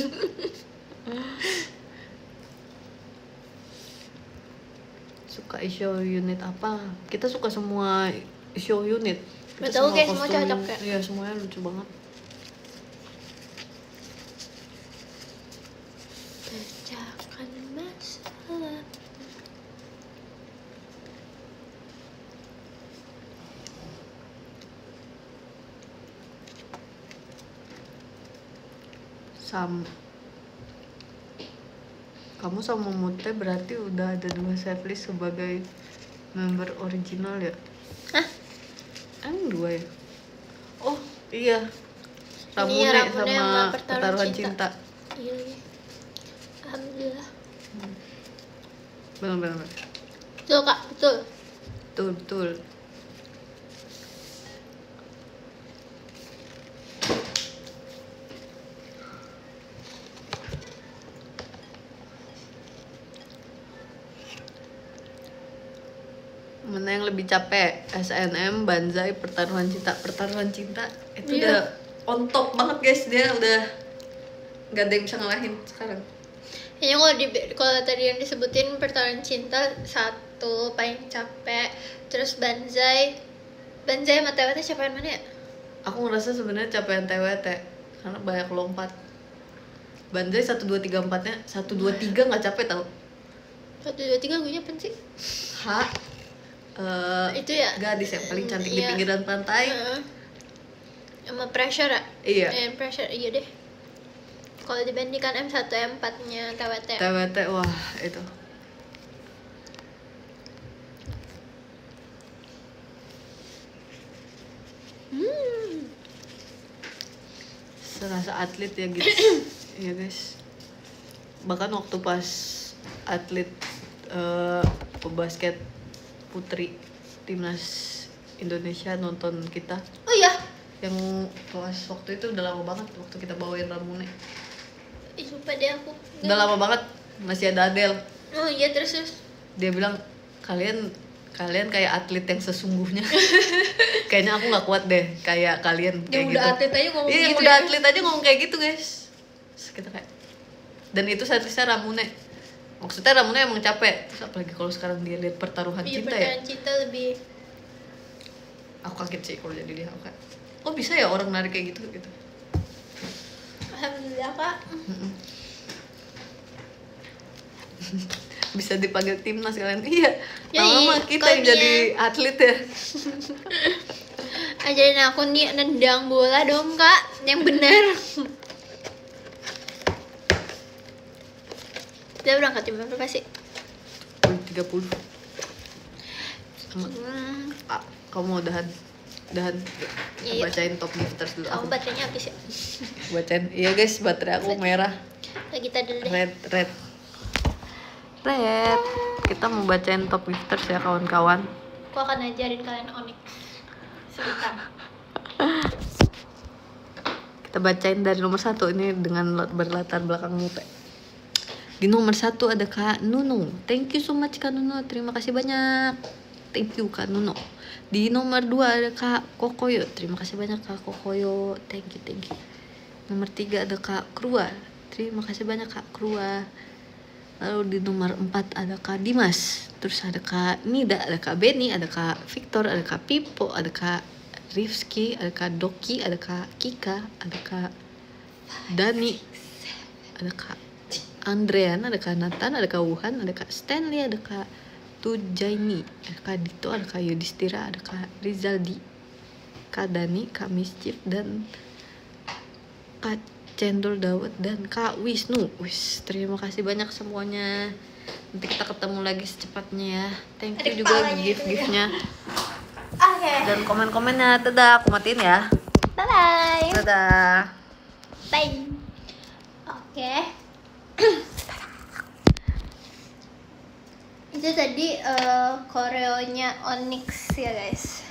Suka show unit apa? Kita suka semua show unit. Kita Betul, kayak semua kostum- cocok ya. Iya, semuanya lucu banget. Pecahkan masalah. Kamu sama Mute berarti udah ada 2 setlist sebagai member original ya? Hah? Emang 2 ya? Oh iya, Ramune Iya, Ramune sama sama Pertaruhan Pertaruhan Cinta. Iya lagi. Alhamdulillah. Bener. Betul kak, betul. Betul. Mana yang lebih capek? SNM, Banzai, Pertaruhan Cinta itu Iya. udah on top banget guys, dia udah nggak ada yang bisa ngalahin sekarang. Kayaknya kalau tadi yang disebutin Pertaruhan Cinta 1 paling capek, terus Banzai sama TWT siapa yang mana ya? Aku ngerasa sebenarnya capean TWT karena banyak lompat. Banzai 1 2 3 4-nya 1 2 3 nggak capek tau. 1, 2, 3 lagunya apa sih? Itu ya? Gadis yang paling cantik di Iya. pinggiran pantai. Sama Pressure ya? Iya. Pressure, iya deh. Kalau dibandingkan M1, M4-nya TWT. TWT wah itu. Serasa atlet ya guys. Iya guys. Bahkan waktu pas atlet pebasket putri timnas Indonesia nonton kita, Oh iya? yang kelas waktu itu udah lama banget waktu kita bawain Ramune. Ih, lupa deh aku. Udah lama banget, masih ada Adele. Oh iya, terus. Dia bilang kalian kayak atlet yang sesungguhnya. Kayaknya aku nggak kuat deh kayak kalian kayak Yang gitu. udah atlet aja ngomong Iya, yang gitu udah ya. atlet aja ngomong kayak gitu guys. Terus kita kayak, dan itu setlistnya Ramune. Maksudnya Ramune emang capek. Terus apalagi kalau sekarang dia lihat Pertaruhan Iya, Cinta ya. Pertaruhan Cinta lebih. Aku kaget sih kalau jadi dia. Aku kayak, kok bisa ya orang narik kayak gitu gitu. Alhamdulillah kak. Bisa dipanggil timnas kalian. Iya. Ya, Lama-lama iya, kita kok yang dia- jadi atlet ya. Ajarin aku nih nendang bola dong kak, yang benar. Dia berangkat jam berapa sih? 30. Pak, kamu mau udahan? Iya, iya. Bacain top gifters dulu. Aku Aku baterainya habis ya. bacain. Iya guys, baterai aku merah. Lagi tadi deh. Red. Red. Kita mau bacain top gifters ya kawan-kawan. Aku akan ajarin kalian Onyx sebentar. Kita bacain dari nomor 1 ini dengan berlatar belakang muka. Di nomor 1 ada Kak Nuno. Thank you so much Kak Nuno. Terima kasih banyak. Thank you Kak Nuno. Di nomor 2 ada Kak Kokoyo. Terima kasih banyak Kak Kokoyo. Thank you. Nomor 3 ada Kak Krua. Terima kasih banyak Kak Krua. Lalu di nomor 4 ada Kak Dimas. Terus ada Kak Nida, ada Kak Benny, ada Kak Victor, ada Kak Pipo, ada Kak Rifski, ada Kak Doki, ada Kak Kika, ada Kak Dani, ada Kak Andrean, ada Kak Nathan, ada Kak Wuhan, ada Kak Stanley, ada Kak Tujaini, ada Kak Dito, ada Kak Yudhistira, ada Kak Rizaldi, Kak Dani, Kak Mischief, dan Kak Cendol Dawet, dan Kak Wisnu. Terima kasih banyak semuanya. Nanti kita ketemu lagi secepatnya ya. Thank you Ada juga kepalanya itu gift-giftnya Oke. dan komen-komennya. Dadah, aku matiin ya. Bye bye. Dadah. Bye. Oke. Itu tadi koreonya Onyx ya guys.